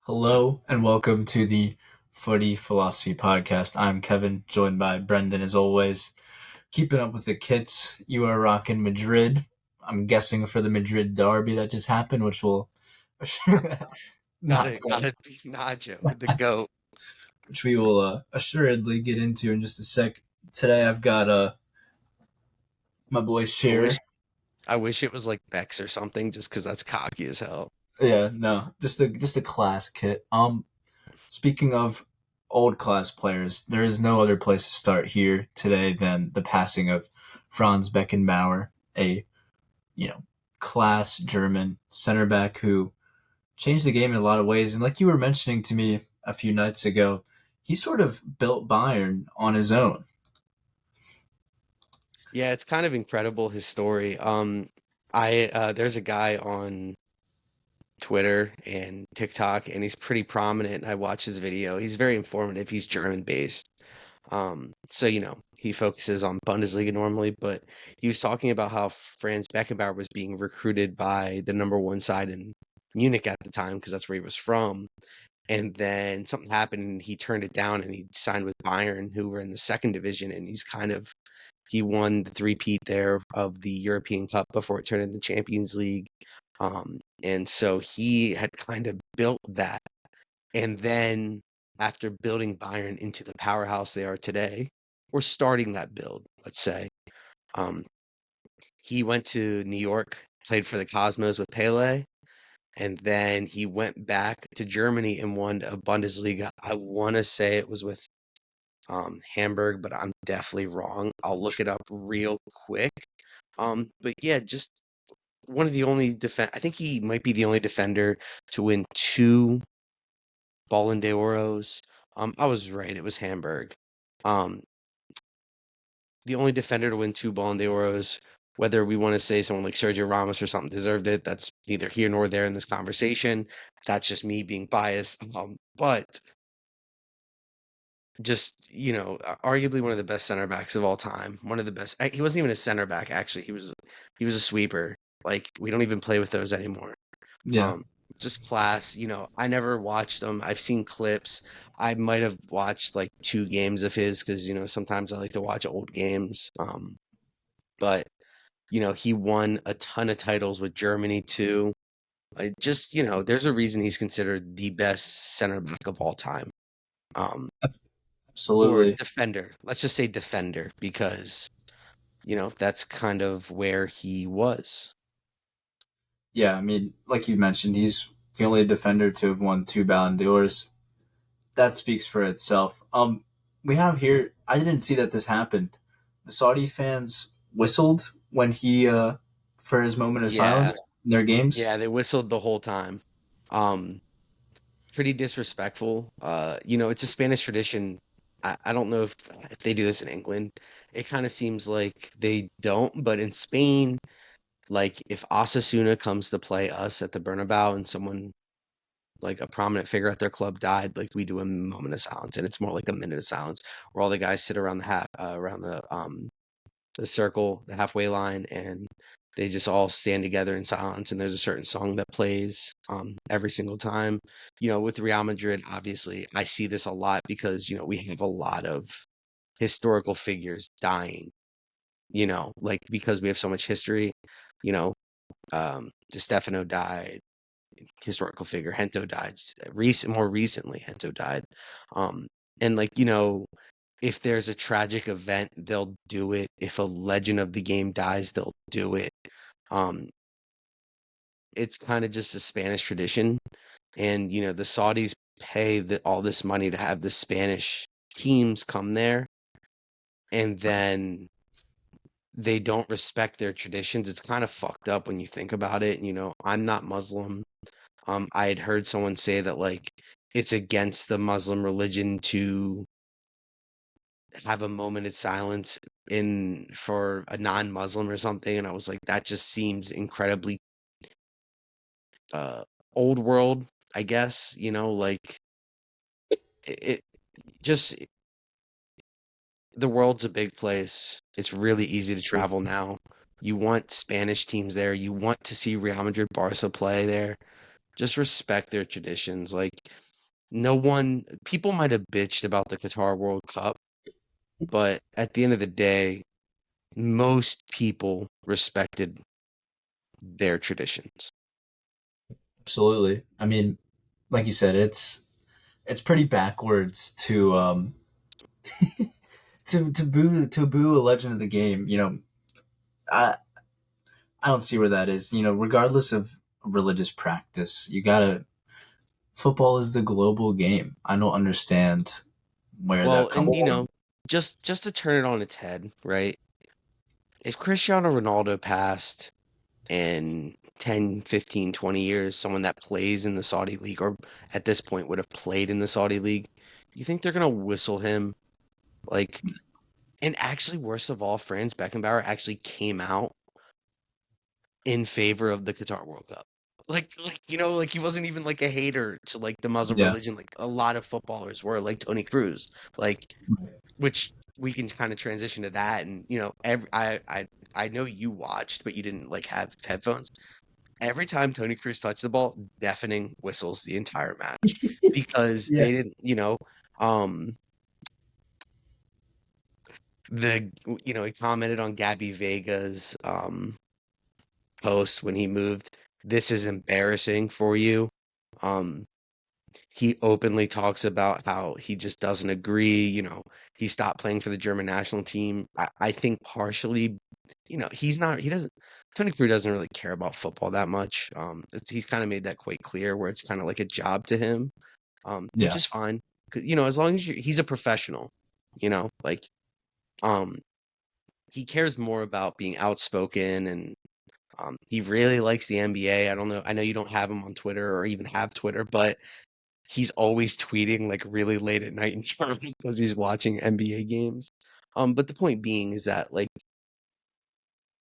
Hello and welcome to the Footy Philosophy Podcast. I'm Kevin, joined by Brendan as always. Keeping up with the kits, you are rocking Madrid. I'm guessing for the Madrid derby that just happened, which will not Gotta be Nacho, the GOAT. which we will assuredly get into in just a sec. Today I've got my boy I wish Shearer. I wish it was like Bex or something, just because that's cocky as hell. Yeah, no, just a class kit. Speaking of old class players, there is no other place to start here today than the passing of Franz Beckenbauer, a you know class German center back who changed the game in a lot of ways. And like you were mentioning to me a few nights ago, he sort of built Bayern on his own. Yeah, it's kind of incredible his story. I there's a guy on Twitter and TikTok, and he's pretty prominent. I watch his video. He's very informative. He's German based. So he focuses on Bundesliga normally, but he was talking about how Franz Beckenbauer was being recruited by the number one side in Munich at the time because that's where he was from. And then something happened and he turned it down and he signed with Bayern, who were in the second division, and he won the three-peat there of the European Cup before it turned into the Champions League. And so he had kind of built that. And then after building Bayern into the powerhouse they are today, or starting that build, let's say, um, he went to New York, played for the Cosmos with Pele, and then he went back to Germany and won a Bundesliga. I want to say it was with Hamburg, but I'm definitely wrong. I'll look it up real quick. But yeah, just one of the only I think he might be the only defender to win two Ballon d'Oros. I was right. It was Hamburg. Um, the only defender to win two Ballon d'Oros. Whether we want to say someone like Sergio Ramos or something deserved it, that's neither here nor there in this conversation. That's just me being biased. But just arguably one of the best center backs of all time. One of the best. He wasn't even a center back actually. He was a sweeper. Like we don't even play with those anymore. Yeah, Um, just class. I never watched them. I've seen clips. I might have watched like two games of his because sometimes I like to watch old games. But he won a ton of titles with Germany too. There's a reason he's considered the best center back of all time. Um, or absolutely. defender. Let's just say defender because that's kind of where he was. Yeah, I mean, like you mentioned, he's the only defender to have won two Ballon d'Ors. That speaks for itself. We have here. I didn't see that this happened. The Saudi fans whistled when he for his moment of Yeah, silence in their games. yeah, they whistled the whole time. Um, Pretty disrespectful. It's a Spanish tradition. I don't know if they do this in England. It kind of seems like they don't, but in Spain, like if Osasuna comes to play us at the Bernabeu and someone like a prominent figure at their club died, like we do a moment of silence, and it's more like a minute of silence where all the guys sit around around the circle, the halfway line, and they just all stand together in silence. And there's a certain song that plays every single time. With Real Madrid, obviously, I see this a lot because we have a lot of historical figures dying. Like because we have so much history. You know, Di Stefano died, historical figure. Hento died. More recently, Hento died. Um, and like if there's a tragic event, they'll do it. If a legend of the game dies, they'll do it. Um, it's kind of just a Spanish tradition, and the Saudis pay all this money to have the Spanish teams come there, and then they don't respect their traditions. It's kind of fucked up when you think about it. I'm not Muslim. I had heard someone say that like it's against the Muslim religion to have a moment of silence in for a non-Muslim or something, and I was like, that just seems incredibly uh old world, I guess. Like it just the world's a big place. It's really easy to True. travel now. You want Spanish teams there. You want to see Real Madrid Barca play there. Just respect their traditions. Like, no one, people might have bitched about the Qatar World Cup, but at the end of the day, most people respected their traditions. Absolutely. I mean, like you said, it's pretty backwards to to boo a legend of the game. I I don't see where that is. Regardless of religious practice, you gotta. Football is the global game. I don't understand where Well, that and comes from. just to turn it on its head, right? If Cristiano Ronaldo passed in 10, 15, 20 years, someone that plays in the Saudi league or at this point would have played in the Saudi league, you think they're gonna whistle him? Like, and actually, worst of all, Franz Beckenbauer actually came out in favor of the Qatar World Cup. Like he wasn't even like a hater to like the Muslim Yeah. religion, like a lot of footballers were, like Tony Cruz, like which we can kind of transition to that. And I know you watched, but you didn't like have headphones. Every time Tony Cruz touched the ball, deafening whistles the entire match because Yeah. they didn't, um, he commented on Gabby Vega's post when he moved. This is embarrassing for you. Um, he openly talks about how he just doesn't agree. He stopped playing for the German national team. I think partially, he doesn't, Tony Cruz doesn't really care about football that much. He's kind of made that quite clear where it's kind of like a job to him, which Yeah. is fine. 'Cause, as long as he's a professional, like, um, he cares more about being outspoken and he really likes the NBA. I don't know. I know you don't have him on Twitter or even have Twitter, but he's always tweeting like really late at night in Germany because he's watching NBA games. But the point being is that like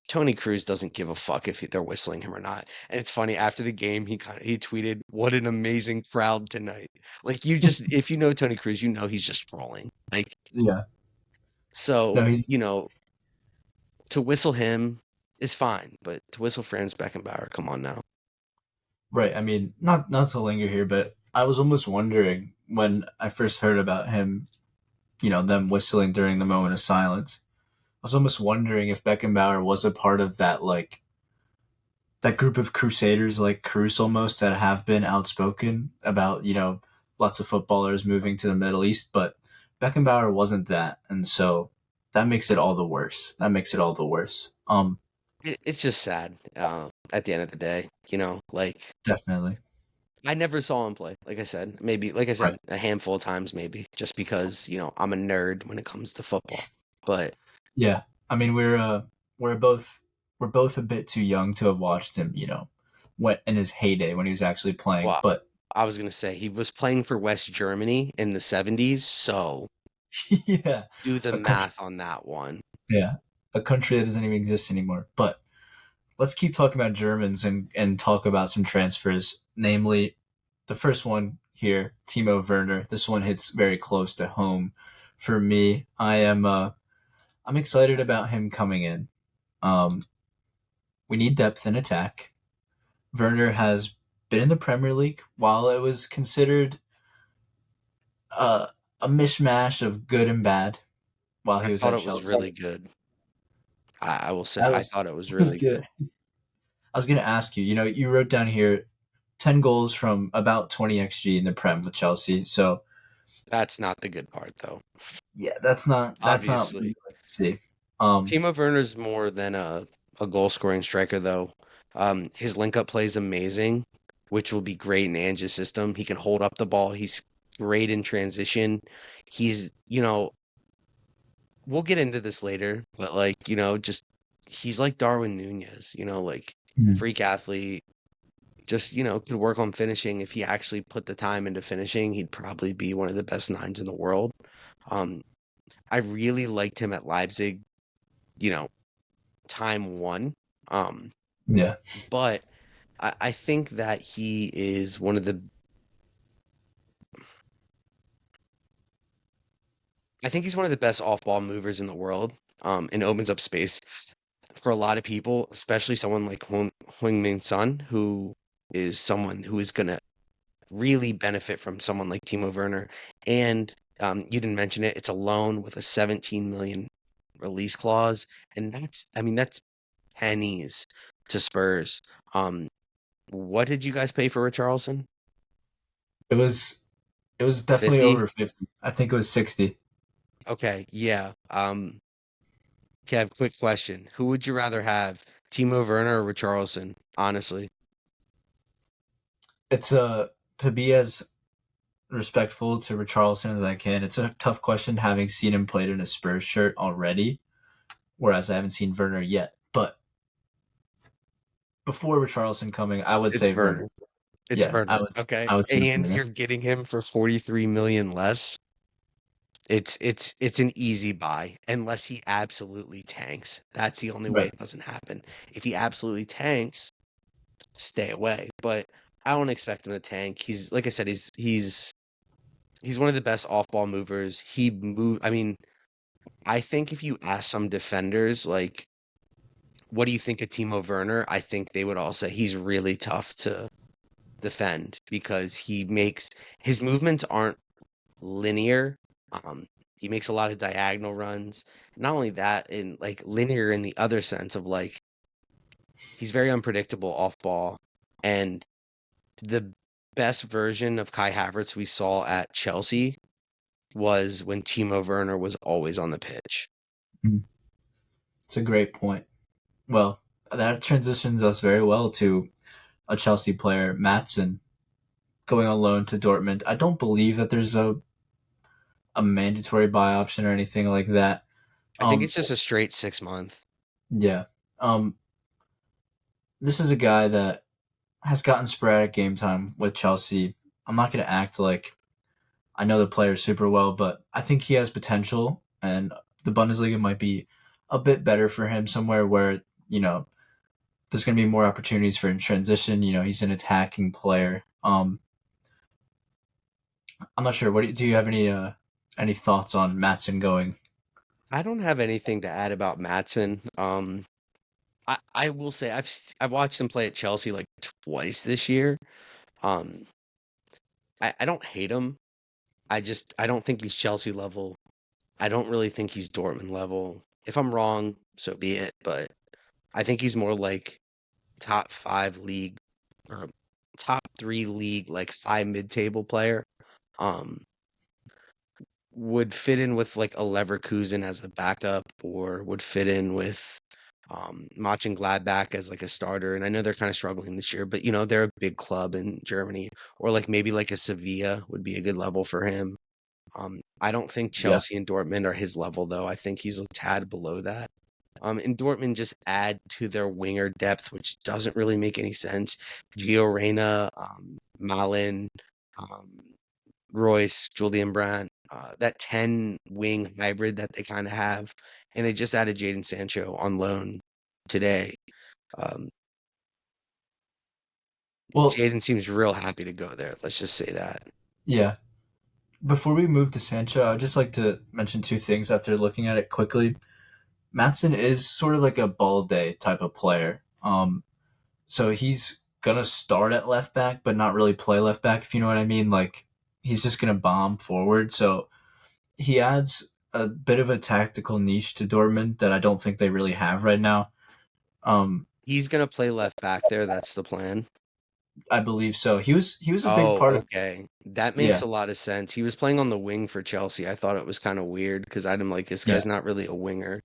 Tony Cruz doesn't give a fuck if they're whistling him or not. And it's funny after the game, he tweeted, "What an amazing crowd tonight!" Like if you know Tony Cruz, he's just trolling. Like Yeah. so, No, he's to whistle him is fine, but to whistle Franz Beckenbauer, come on now. right. I mean, not to linger here, but I was almost wondering when I first heard about him, them whistling during the moment of silence. I was almost wondering if Beckenbauer was a part of that, like that group of crusaders, like Cruz almost, that have been outspoken about, lots of footballers moving to the Middle East, but Beckenbauer wasn't that, and so that makes it all the worse. That makes it all the worse. It's just sad. At the end of the day, like Definitely. I never saw him play. Like I said, Right. a handful of times, maybe, just because I'm a nerd when it comes to football. But Yeah. I mean, we're both we're both a bit too young to have watched him, when in his heyday when he was actually playing. well, But I was gonna say he was playing for West Germany in the '70s, so yeah, do the a country, math on that one. yeah, a country that doesn't even exist anymore. But let's keep talking about Germans and talk about some transfers, namely the first one here, Timo Werner. This one hits very close to home for me. I'm excited about him coming in. Um, we need depth in attack. Werner has been in the Premier League while it was considered uh, a mishmash of good and bad while I he was thought at it was Chelsea. really good. I will say That I was, thought it was was really good. good. I was going to ask you, you wrote down here 10 goals from about 20 XG in the Prem with Chelsea. So, That's not the good part, though. yeah, that's not what Obviously, you like to see. Um, Timo Werner's more than a goal scoring striker, though. His link up play is amazing, which will be great in Ange's system. He can hold up the ball. He's great in transition. He's, we'll get into this later, but like, just he's like Darwin Nunez, like hmm, freak athlete. Just, could work on finishing. If he actually put the time into finishing, he'd probably be one of the best nines in the world. Um, I really liked him at Leipzig, you know, time one. Um, yeah, but I think that he is I think he's one of the best off-ball movers in the world. And opens up space for a lot of people, especially someone like Heung-min Son, who is someone who is going to really benefit from someone like Timo Werner. And you didn't mention it, it's a loan with a 17 million release clause, and that's pennies to Spurs. Um, what did you guys pay for Richarlison? It was it was definitely 50? over 50. I think it was 60. Okay, yeah. Kev, quick question. Who would you rather have, Timo Werner or Richarlison? Honestly. It's a To be as respectful to Richarlison as I can. It's a tough question having seen him played in a Spurs shirt already, whereas I haven't seen Werner yet. But before Richarlison coming, I would It's say Werner. Werner. It's Yeah, Werner. Okay. I would say And Werner. you're getting him for 43 million less. It's an easy buy unless he absolutely tanks. That's the only way Right. it doesn't happen. If he absolutely tanks, stay away. But I don't expect him to tank. He's like I said, he's one of the best off-ball movers. I mean, I think if you ask some defenders like, what do you think of Timo Werner? I think they would all say he's really tough to defend because he makes his movements aren't linear. Um, he makes a lot of diagonal runs. Not only that, in like linear in the other sense of like he's very unpredictable off ball. And the best version of Kai Havertz we saw at Chelsea was when Timo Werner was always on the pitch. Mm. It's a great point. Well, that transitions us very well to a Chelsea player, Maatsen, going on loan to Dortmund. I don't believe that there's a mandatory buy option or anything like that. I think Um, it's just a straight 6 month. yeah. Um, this is a guy that has gotten sporadic game time with Chelsea. I'm not going to act like I know the player super well, but I think he has potential, and the Bundesliga might be a bit better for him somewhere where there's going to be more opportunities for in transition. He's an attacking player. I'm not sure. Do you have any thoughts on Matson going? I don't have anything to add about Matson. I will say I've watched him play at Chelsea like twice this year. Um, I don't hate him. I don't think he's Chelsea level. I don't really think he's Dortmund level. If I'm wrong, so be it. But I think he's more like top five league or top three league, like high mid table player. Um, would fit in with like a Leverkusen as a backup, or would fit in with Gladbach as like a starter. And I know they're kind of struggling this year, but they're a big club in Germany, or like maybe like a Sevilla would be a good level for him. I don't think Yeah, Chelsea and Dortmund are his level, though. I think he's a tad below that. And Dortmund just add to their winger depth, which doesn't really make any sense. Gio Reyna, Malin, um, Royce, Julian Brandt, that 10 wing hybrid that they kind of have. And they just added Jadon Sancho on loan today. Um, well, Jadon seems real happy to go there. Let's just say that. yeah. Before we move to Sancho, I'd just like to mention two things after looking at it quickly. Matson is sort of like a ball day type of player. So he's gonna start at left back, but not really play left back, if you know what I mean. Like he's just gonna bomb forward. So he adds a bit of a tactical niche to Dortmund that I don't think they really have right now. Um, He's going to play left back there. That's the plan. I believe so. He was a big Oh, part of okay. That makes yeah, a lot of sense. He was playing on the wing for Chelsea. I thought it was kind of weird because I'm like, this yeah, guy's not really a winger.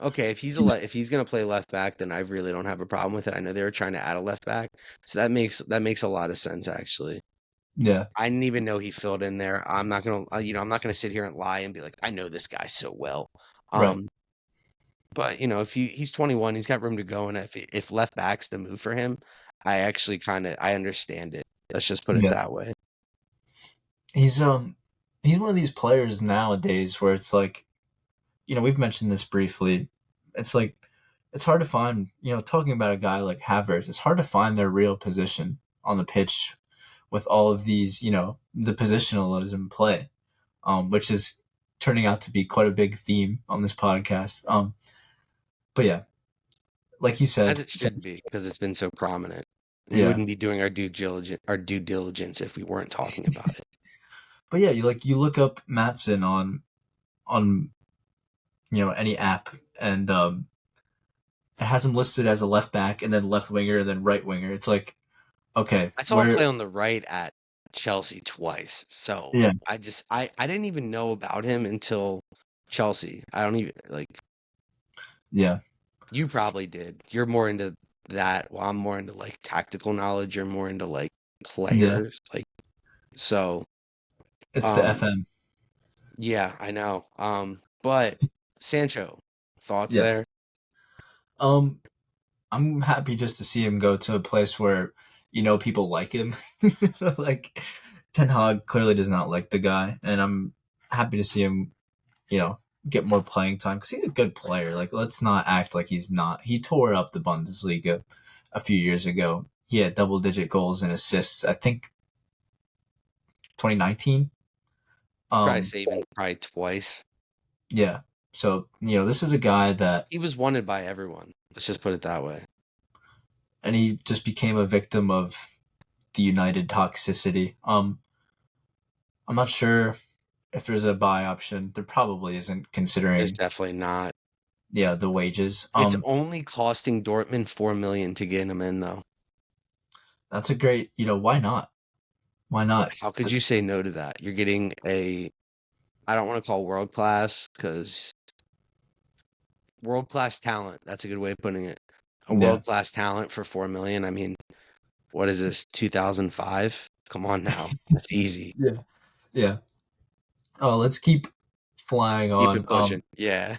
Okay, yeah, if he's gonna play left back, then I really don't have a problem with it. I know they were trying to add a left back, so that makes a lot of sense actually. yeah, I didn't even know he filled in there. I'm not gonna sit here and lie and be like, I know this guy so well. right, Um, but if he's 21, he's got room to go, and if left back's the move for him, I actually I understand it. Let's just put it yeah. that way. He's he's one of these players nowadays where it's like we've mentioned this briefly. It's like it's hard to find talking about a guy like Havertz. It's hard to find their real position on the pitch with all of these the positionalism play, which is turning out to be quite a big theme on this podcast. But yeah, like you As said, it should be, because it's been so prominent. We Yeah. wouldn't be doing our due diligence if we weren't talking about it. But yeah, you look up Maatsen on any app, and it has him listed as a left back and then left winger and then right winger. It's like, okay, I saw him where play on the right at Chelsea twice, so yeah, I didn't even know about him until Chelsea. I don't even like yeah, you probably did. You're more into that, while I'm more into like tactical knowledge. You're more into like yeah. players, like so. It's the Um, FM. yeah, I know. But Sancho, thoughts Yes. there? Um, I'm happy just to see him go to a place where people like him. Like Ten Hag clearly does not like the guy, and I'm happy to see him, you know, get more playing time because he's a good player. Like, let's not act like he's not. He tore up the Bundesliga a few years ago. He had double-digit goals and assists. I think 2019. Try Um, saving probably twice. yeah. So this is a guy that, He was wanted by everyone. Let's just put it that way. and he just became a victim of the United toxicity. I'm not sure if there's a buy option. There probably isn't, There's considering definitely not. the wages. It's only costing Dortmund 4 million to get him in, though. That's a great. Why not? Why not? How could you say no to that? You're getting a, I don't want to call world class because world class talent. That's a good way of putting it. A Yeah, world class talent for 4 million. I mean, what is this? 2005? Come on now, that's easy. yeah, yeah. Oh, let's keep flying Keep on. it pushing. Yeah.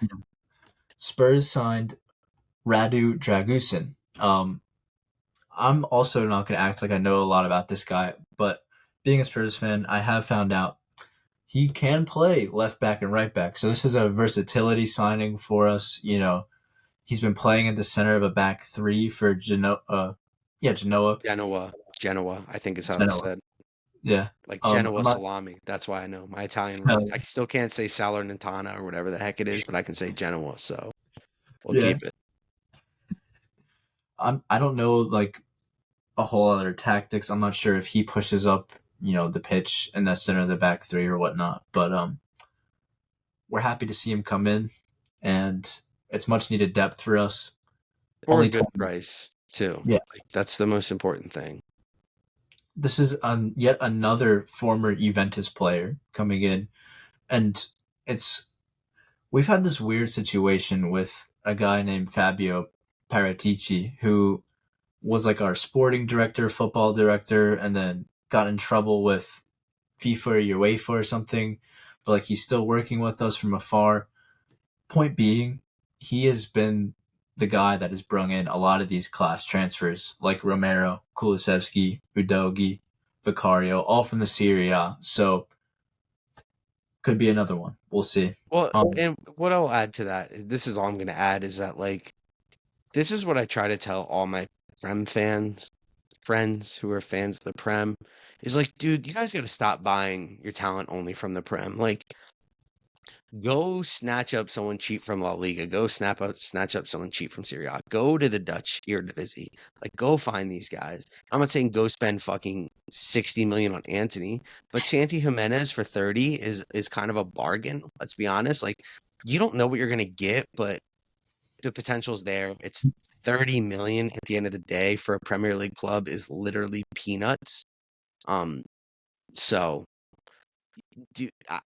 Spurs signed Radu Dragusin. I'm also not going to act like I know a lot about this guy, but being a Spurs fan, I have found out he can play left back and right back. So this is a versatility signing for us. He's been playing at the center of a back three for Genoa. Genoa. Genoa, I think is how it's Genoa. said. Yeah. Like I'm Genoa not. salami. That's why I know my Italian roots. I still can't say Salernitana or whatever the heck it is, but I can say Genoa, so we'll Yeah. keep it. I don't know like a whole other tactics. I'm not sure if he pushes up, the pitch in the center of the back three or whatnot. But we're happy to see him come in, and it's much needed depth for us. For a Only good 20. price too. Yeah. Like that's the most important thing. This is yet another former Juventus player coming in, and it's we've had this weird situation with a guy named Fabio Paratici who was like our sporting director, football director, and then got in trouble with FIFA or UEFA or something. But like he's still working with us from afar. Point being, he has been the guy that has brung in a lot of these class transfers, like Romero, Kulusevski, udogie, Vicario, all from the Serie A. So could be another one. We'll see. Well, Um, and what I'll add to that, this is all I'm gonna add, is that like this is what I try to tell all my Prem fans, friends who are fans of the Prem, is like, dude, you guys gotta stop buying your talent only from the Prem. Like go snatch up someone cheap from La Liga. Go snatch up someone cheap from Serie A. Go to the Dutch Eredivisie. Like, go find these guys. I'm not saying go spend fucking 60 million on Anthony, but Santi Jimenez for 30 is kind of a bargain. Let's be honest. Like, you don't know what you're gonna get, but the potential's there. It's 30 million at the end of the day for a Premier League club is literally peanuts. Um, so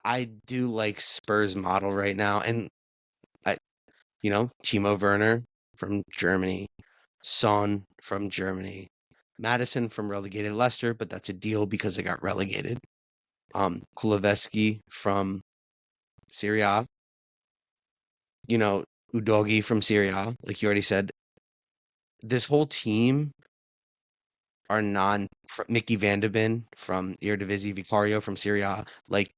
I do like Spurs model right now, and I Timo Werner from Germany, Son from Germany, Madison from relegated Leicester, but that's a deal because they got relegated. Kuleveski from Serie A, Udogie from Serie A, like you already said. This whole team are non Mickey Van de Ven from Eredivisie, Vicario from Serie A, like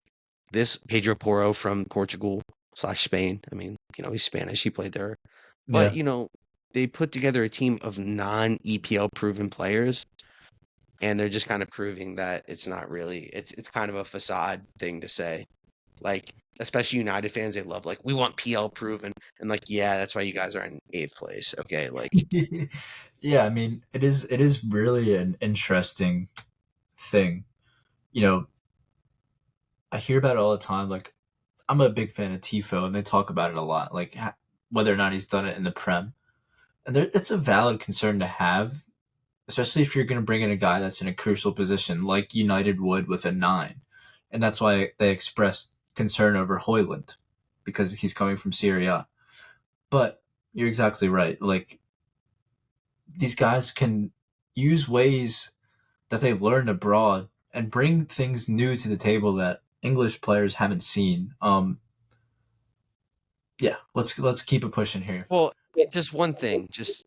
this Pedro Porro from Portugal slash Spain. I mean, he's Spanish. He played there. But, yeah. they put together a team of non-EPL proven players, and they're just kind of proving that it's not really it's kind of a facade thing to say. Like, especially United fans, they love like we want PL proven, and like yeah, that's why you guys are in eighth place. Okay, like Yeah, I mean, it is really an interesting thing. You know, I hear about it all the time. Like, I'm a big fan of Tifo, and they talk about it a lot. Like, whether or not he's done it in the Prem, and it's a valid concern to have, especially if you're going to bring in a guy that's in a crucial position, like United would with a nine, and that's why they expressed concern over Hoyland because he's coming from Serie A. But you're exactly right. Like, these guys can use ways that they've learned abroad and bring things new to the table that English players haven't seen. Yeah, let's keep it pushing here. well, just one thing, just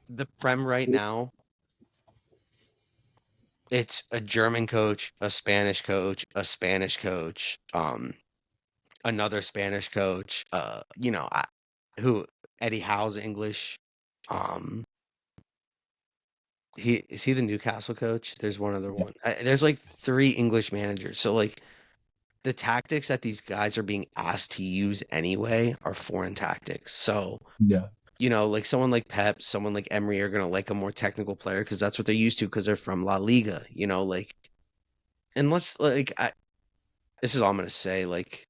the Prem right now, it's a German coach, a Spanish coach, a Spanish coach, another Spanish coach, who Eddie Howe's English. Um, he is he the Newcastle coach? There's one other Yeah, one. There's like three English managers. So like the tactics that these guys are being asked to use anyway are foreign tactics. So, yeah, like someone like Pep, someone like Emery are gonna like a more technical player because that's what they're used to because they're from La Liga. Like unless like this is all I'm gonna say, like,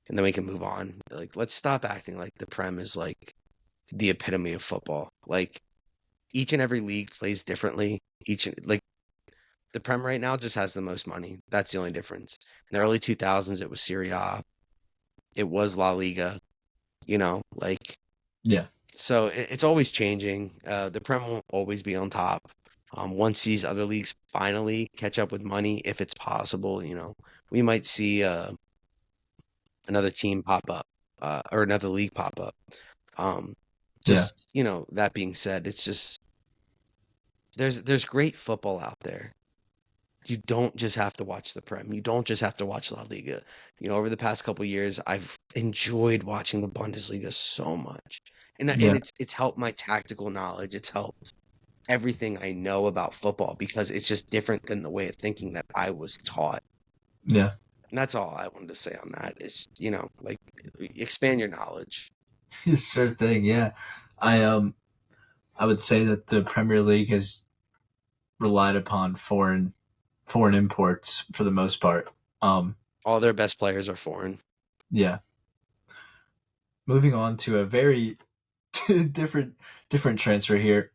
and then we can move on. Like, let's stop acting like the Prem is like the epitome of football. Like each and every league plays differently. Like the Prem right now just has the most money. That's the only difference. In the early 2000s, it was Serie A, it was La Liga. Like yeah, so it's always changing. The Prem won't always be on top. Once these other leagues finally catch up with money, if it's possible, we might see another team pop up, or another league pop up. Um, yeah. just that being said, it's just there's great football out there. You don't just have to watch the Prem. You don't just have to watch La Liga. Over the past couple years, I've enjoyed watching the Bundesliga so much, and Yeah, it's helped my tactical knowledge. It's helped everything I know about football because it's just different than the way of thinking that I was taught. yeah. And that's all I wanted to say on that is, like expand your knowledge. Sure thing. Yeah, I would say that the Premier League has relied upon foreign imports for the most part. All their best players are foreign. Yeah. Moving on to a very different transfer here.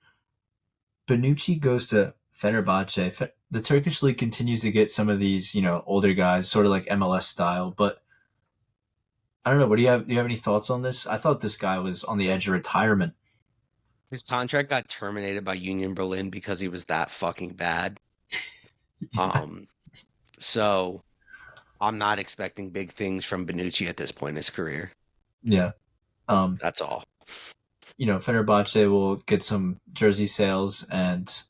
Bonnucci goes to Fenerbahce. The Turkish league continues to get some of these, older guys, sort of like MLS style. But I don't know. What do you have? Do you have any thoughts on this? I thought this guy was on the edge of retirement. His contract got terminated by Union Berlin because he was that fucking bad. Um, so I'm not expecting big things from Bonucci at this point in his career. Yeah. Um, That's all. Fenerbahce will get some jersey sales, and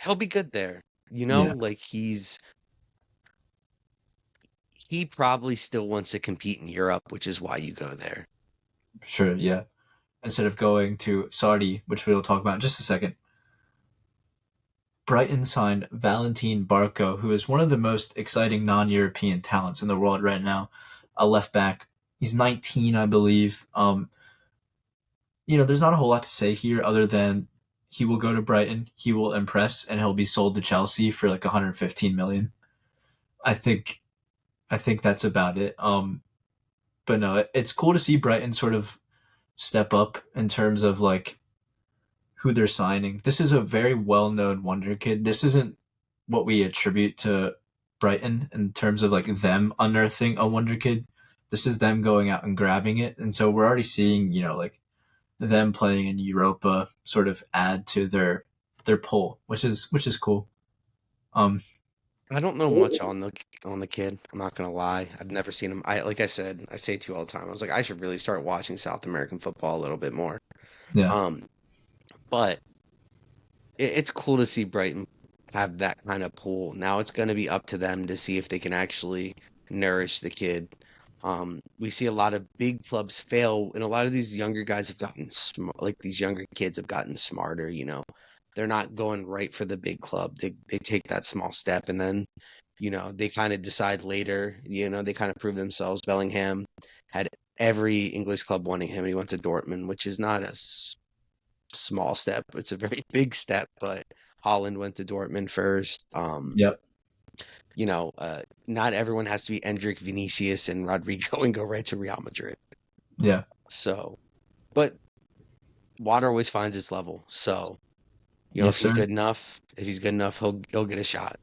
He'll be good there. yeah, Like he probably still wants to compete in Europe, which is why you go there. sure, yeah. Instead of going to Saudi, which we'll talk about in just a second. Brighton signed Valentin Barco, who is one of the most exciting non-European talents in the world right now. A left back. He's 19, I believe. There's not a whole lot to say here other than he will go to Brighton, he will impress, and he'll be sold to Chelsea for like 115 million. I think I think that's about it. But no, it's cool to see Brighton sort of step up in terms of like who they're signing. This is a very well-known wonder kid. This isn't what we attribute to Brighton in terms of like them unearthing a wonder kid. This is them going out and grabbing it, and so we're already seeing like them playing in Europa sort of add to their pull, which is cool. Um, I don't know much on the kid. I'm not gonna lie. I've never seen him. Like I said, I say it to you all the time. I was like, I should really start watching South American football a little bit more. yeah, Um, but it's cool to see Brighton have that kind of pool. Now it's going to be up to them to see if they can actually nourish the kid. We see a lot of big clubs fail, and a lot of these younger guys have gotten smart. Like these younger kids have gotten smarter. They're not going right for the big club. They take that small step, and then They kind of decide later. They kind of prove themselves. Bellingham had every English club wanting him. He went to Dortmund, which is not a small step. It's a very big step, but Holland went to Dortmund first. Yep. Not everyone has to be Endrick, Vinicius, and Rodrigo and go right to Real Madrid. Yeah. So, but water always finds its level. So, Yes, if he's sir. good enough, he'll get a shot.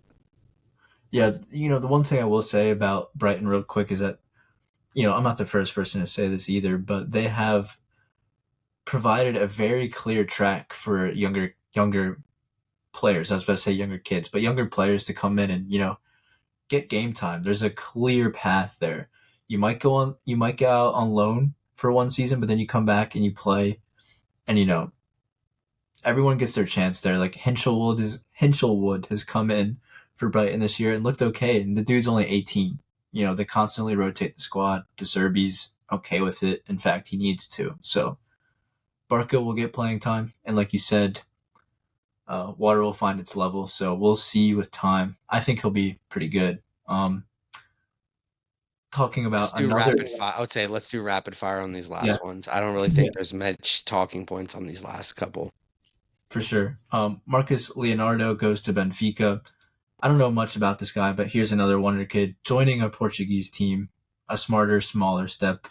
Yeah. The one thing I will say about Brighton real quick is that I'm not the first person to say this either, but they have provided a very clear track for younger players. I was about to say younger kids, but younger players to come in and get game time. There's a clear path there. You might go out on loan for one season, but then you come back and you play, and everyone gets their chance there. Like Hinchelwood has come in for Brighton this year and looked okay, and the dude's only 18. They constantly rotate the squad. De Serbi's okay with it. In fact, he needs to. So Barca will get playing time, and like you said, water will find its level. So we'll see with time. I think he'll be pretty good. Talking Let's about do another, rapid fire. I would say let's do rapid fire on these yeah, last ones. I don't really yeah, think there's much talking points on these last couple. for sure. Marcus Leonardo goes to Benfica. I don't know much about this guy, but here's another wonder kid joining a Portuguese team, a smarter, smaller step.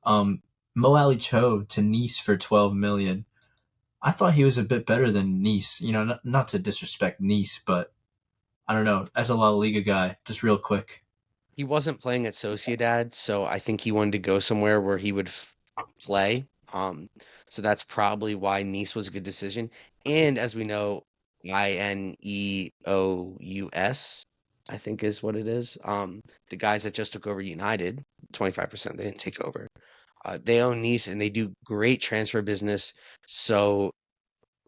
Um, Mo Ali Cho to Nice for 12 million. I thought he was a bit better than Nice. Not to disrespect Nice, but I don't know. As a La Liga guy, just real quick. He wasn't playing at Sociedad, so I think he wanted to go somewhere where he would play. Um, so that's probably why Nice was a good decision. And as we know, Ineous, I think is what it is. The guys that just took over United, 25%, they didn't take over. They own Nice and they do great transfer business. So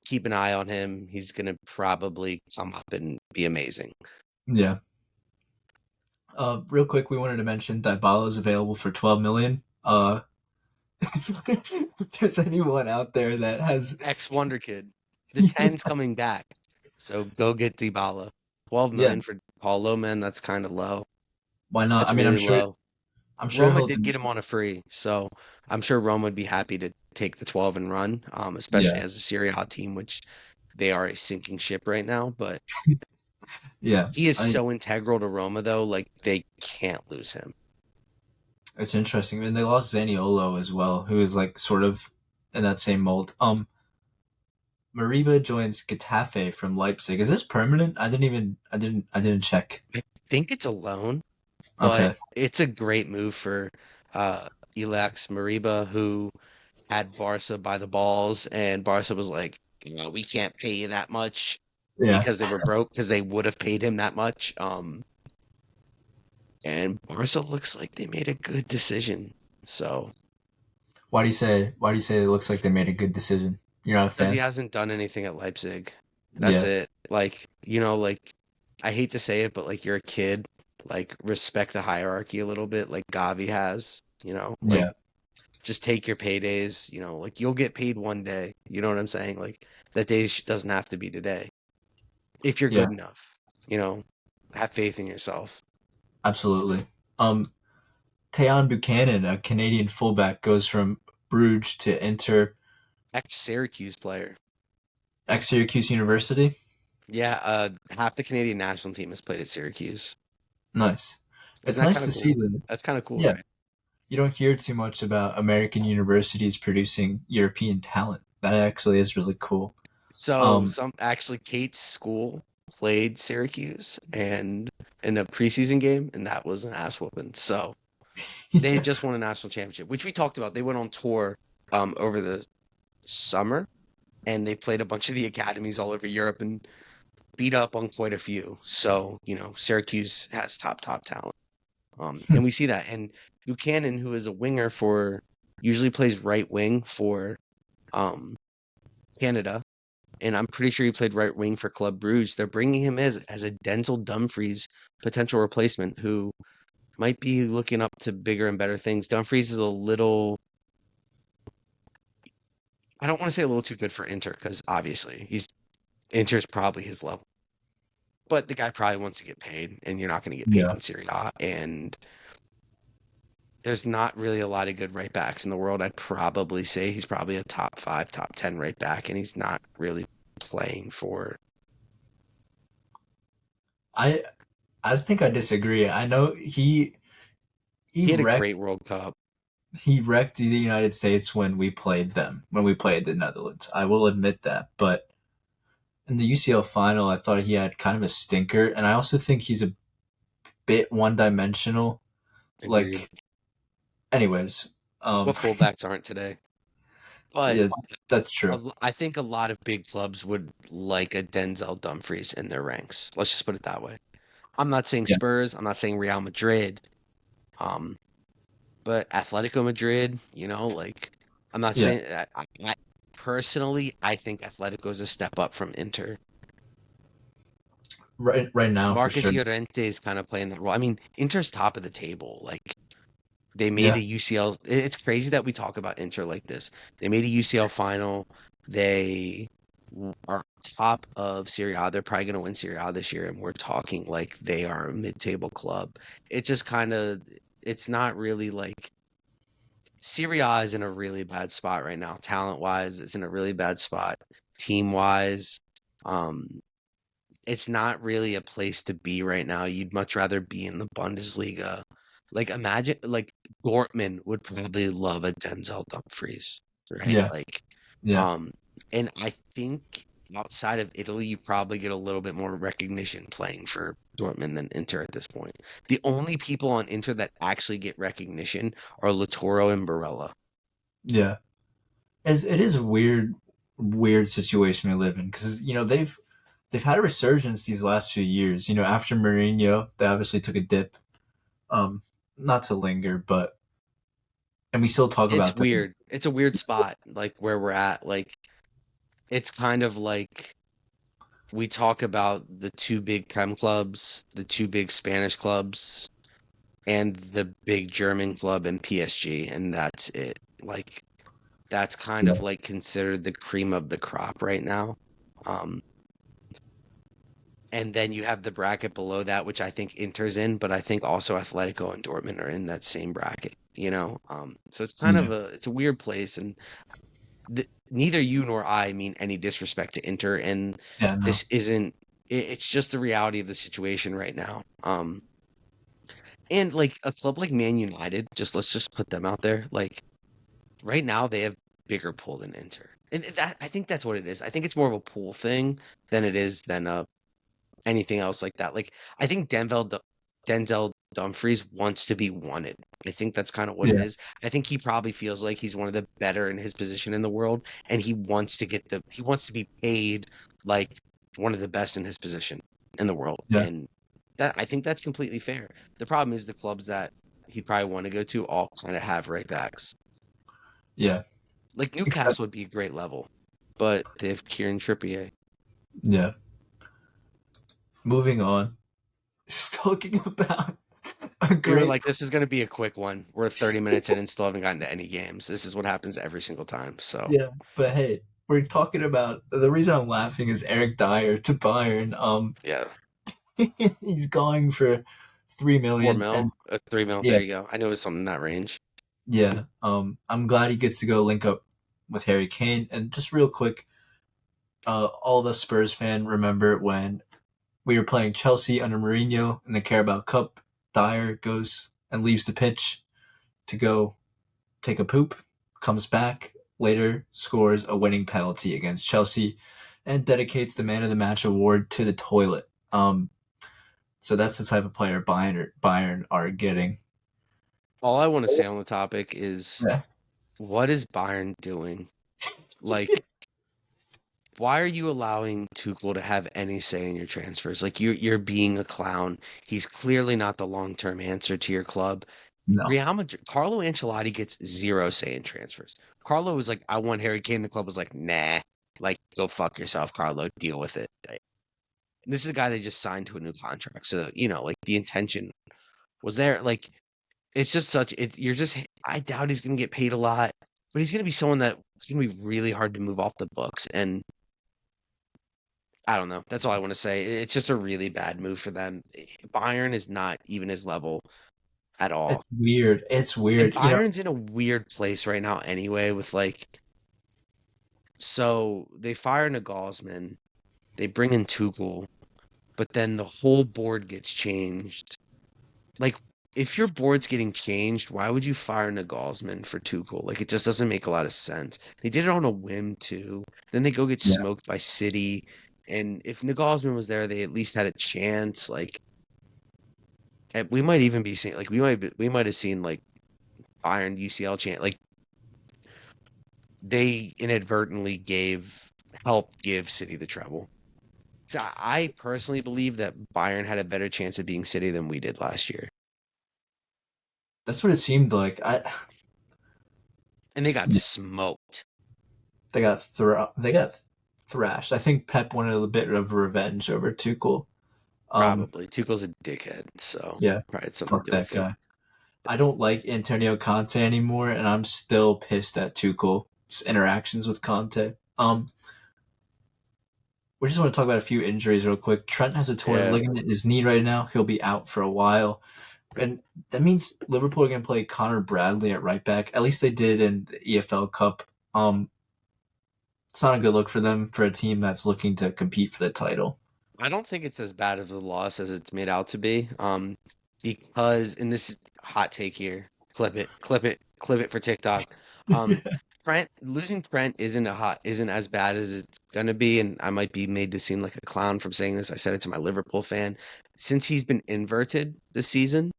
keep an eye on him. He's going to probably come up and be amazing. Yeah. Real quick, we wanted to mention that Bala is available for 12 million. If there's anyone out there that has, Ex Wonder Kid. The 10's coming back. So go get Dybala. 12 yeah, million for Paulo, man, that's kind of low. why not? I That's mean, really low. I'm sure Roma he'll, did get him on a free, so I'm sure Roma would be happy to take the 12 and run, especially yeah, as a Serie A team, which they are a sinking ship right now. But yeah. he is I mean, so integral to Roma, though, like they can't lose him. it's interesting. And they lost Zaniolo as well, who is like sort of in that same mold. Mariba joins Getafe from Leipzig. Is this permanent? I didn't check. I think it's a loan, but Okay. it's a great move for uh, Elax Mariba, who had Barca by the balls, and Barca was like, we can't pay you that much Yeah. because they were broke because they would have paid him that much. And Barca looks like they made a good decision. So, Why do you say it looks like they made a good decision? You're not a because he fan? hasn't done anything at Leipzig. That's Yeah. it. Like, I hate to say it, but like you're a kid, like respect the hierarchy a little bit, like Gavi has, like Yeah. just take your paydays, like you'll get paid one day. You know what I'm saying? Like that day doesn't have to be today. If you're Yeah. good enough, you know, have faith in yourself. Absolutely. Um Tayon Buchanan, a Canadian fullback, goes from Bruges to enter Ex Syracuse player. ex Syracuse University. Yeah, half the Canadian national team has played at Syracuse. Nice. It's Isn't that nice kind of to see cool? that. That's kind of cool, Yeah. right? You don't hear too much about American universities producing European talent. That actually is really cool. So Um, some actually Kate's school played Syracuse and in a preseason game, and that was an ass whooping. So they had yeah, just won a national championship, which we talked about. They went on tour over the summer and they played a bunch of the academies all over Europe and beat up on quite a few. So, Syracuse has top talent. And we see that. And Buchanan, who is a winger usually plays right wing for um, Canada. And I'm pretty sure he played right wing for Club Brugge. They're bringing him as a Denzel Dumfries potential replacement who might be looking up to bigger and better things. Dumfries is a little, I don't want to say a little too good for Inter because obviously Inter's probably his level. but the guy probably wants to get paid, and you're not going to get paid Yeah. in Serie A. And there's not really a lot of good right backs in the world. I'd probably say he's probably a top five, top 10 right back, and he's not really playing for. I I think I disagree. I know he He had a wrecked great World Cup. he wrecked the United States when we played them, when we played the Netherlands. I will admit that. But in the UCL final, I thought he had kind of a stinker, and I also think he's a bit one dimensional. Agreed. Like, anyways, What fullbacks aren't today. But yeah, that's true. I think a lot of big clubs would like a Denzel Dumfries in their ranks. Let's just put it that way. I'm not saying Yeah, Spurs. I'm not saying Real Madrid. Um, but Atletico Madrid, like I'm not yeah. saying I personally I think Atletico is a step up from Inter. Right now for Marcus sure. Llorente is kind of playing that role. I mean, Inter's top of the table. Like they made Yeah, a UCL. It's crazy that we talk about Inter like this. They made a UCL final. They are top of Serie A. They're probably going to win Serie A this year, and we're talking like they are a mid-table club. It just kind of, it's not really like Serie A is in a really bad spot right now. Talent-wise, it's in a really bad spot. Team-wise, um, it's not really a place to be right now. You'd much rather be in the Bundesliga. Like imagine like Dortmund would probably love a Denzel Dumfries, right? yeah, yeah, Um, and I think outside of Italy, you probably get a little bit more recognition playing for Dortmund than Inter at this point. The only people on Inter that actually get recognition are Latoro and Barella. yeah. It is a weird situation we live in because they've had a resurgence these last few years. After Mourinho, they obviously took a dip. Um, Not to linger, but and we still talk It's about them. weird. It's a weird spot, like where we're at. Like it's kind of like we talk about the two big Prem clubs, the two big Spanish clubs, and the big German club and PSG, and that's it. Like that's kind of Yeah, like considered the cream of the crop right now. Um, and then you have the bracket below that, which I think Inter's in, but I think also Atletico and Dortmund are in that same bracket, you know? So it's kind yeah, of it's a weird place, and neither you nor I mean any disrespect to Inter, and yeah. No, this isn't. It's just the reality of the situation right now. And like a club like Man United, just let's just put them out there. Like right now, they have bigger pull than Inter, and that I think that's what it is. I think it's more of a pull thing than it is than anything else like that. Like I think Denzel Dumfries wants to be wanted. I think that's kind of what it yeah, is. I think he probably feels like he's one of the better in his position in the world, and he wants to be paid like one of the best in his position in the world. yeah, And that I think that's completely fair. The problem is the clubs that he'd probably want to go to all kind of have right backs. yeah. Like Except, Newcastle would be a great level, but they have Kieran Trippier. yeah. Moving on. Just talking about a We were great. like, this is going to be a quick one. We're 30 minutes in and still haven't gotten to any games. This is what happens every single time. So, Yeah, but hey, we're talking about the reason I'm laughing is Eric Dyer to Bayern. yeah, He's going for 3 million, 4 mil, and 3 mil. There yeah, you go. I knew it was something in that range. yeah. I'm glad he gets to go link up with Harry Kane. And just real quick, all of us Spurs fan remember when we were playing Chelsea under Mourinho in the Carabao Cup. Dyer goes and leaves the pitch to go take a poop, comes back later, scores a winning penalty against Chelsea, and dedicates the Man of the Match award to the toilet. So that's the type of player Bayern are getting. All I want to say on the topic is Yeah, what is Bayern doing? Like, why are you allowing Tuchel to have any say in your transfers? Like, you're being a clown. He's clearly not the long-term answer to your club. no, Real Madrid, Carlo Ancelotti gets zero say in transfers. Carlo was like, I want Harry Kane. The club was like, nah, like, go fuck yourself, Carlo. Deal with it. This is a guy they just signed to a new contract. So, like the intention was there. Like, it's just you're just, I doubt he's going to get paid a lot, but he's going to be someone that it's going to be really hard to move off the books. And I don't know. That's all I want to say. It's just a really bad move for them. Bayern is not even his level at all. It's weird. It's And weird. Bayern's in a weird place right now anyway with like so they fire Nagelsmann, they bring in Tuchel, but then the whole board gets changed. Like if your board's getting changed, why would you fire Nagelsmann for Tuchel? Like it just doesn't make a lot of sense. They did it on a whim too. Then they go get Yeah. smoked by City. And if Nagelsmann was there, they at least had a chance. Like we might even be seeing like we might have seen like Bayern UCL chance. Like they inadvertently helped give City the treble. So I personally believe that Bayern had a better chance of being City than we did last year, That's what it seemed like. and they got Yeah, smoked. they got thrashed. I think Pep wanted a bit of revenge over Tuchel. Um, Probably Tuchel's a dickhead, so yeah, probably had something to fuck do that with it. guy. I don't like Antonio Conte anymore, and I'm still pissed at Tuchel's interactions with Conte. We just want to talk about a few injuries real quick. Trent has a torn Yeah, ligament in his knee right now. He'll be out for a while. And that means Liverpool are going to play Connor Bradley at right back. At least they did in the EFL Cup. It's not a good look for them for a team that's looking to compete for the title. I don't think it's as bad of a loss as it's made out to be. Because and this is hot take here. Clip it for TikTok. Um, Trent losing Trent isn't as bad as it's gonna be, and I might be made to seem like a clown from saying this. I said it to my Liverpool fan. Since he's been inverted this season,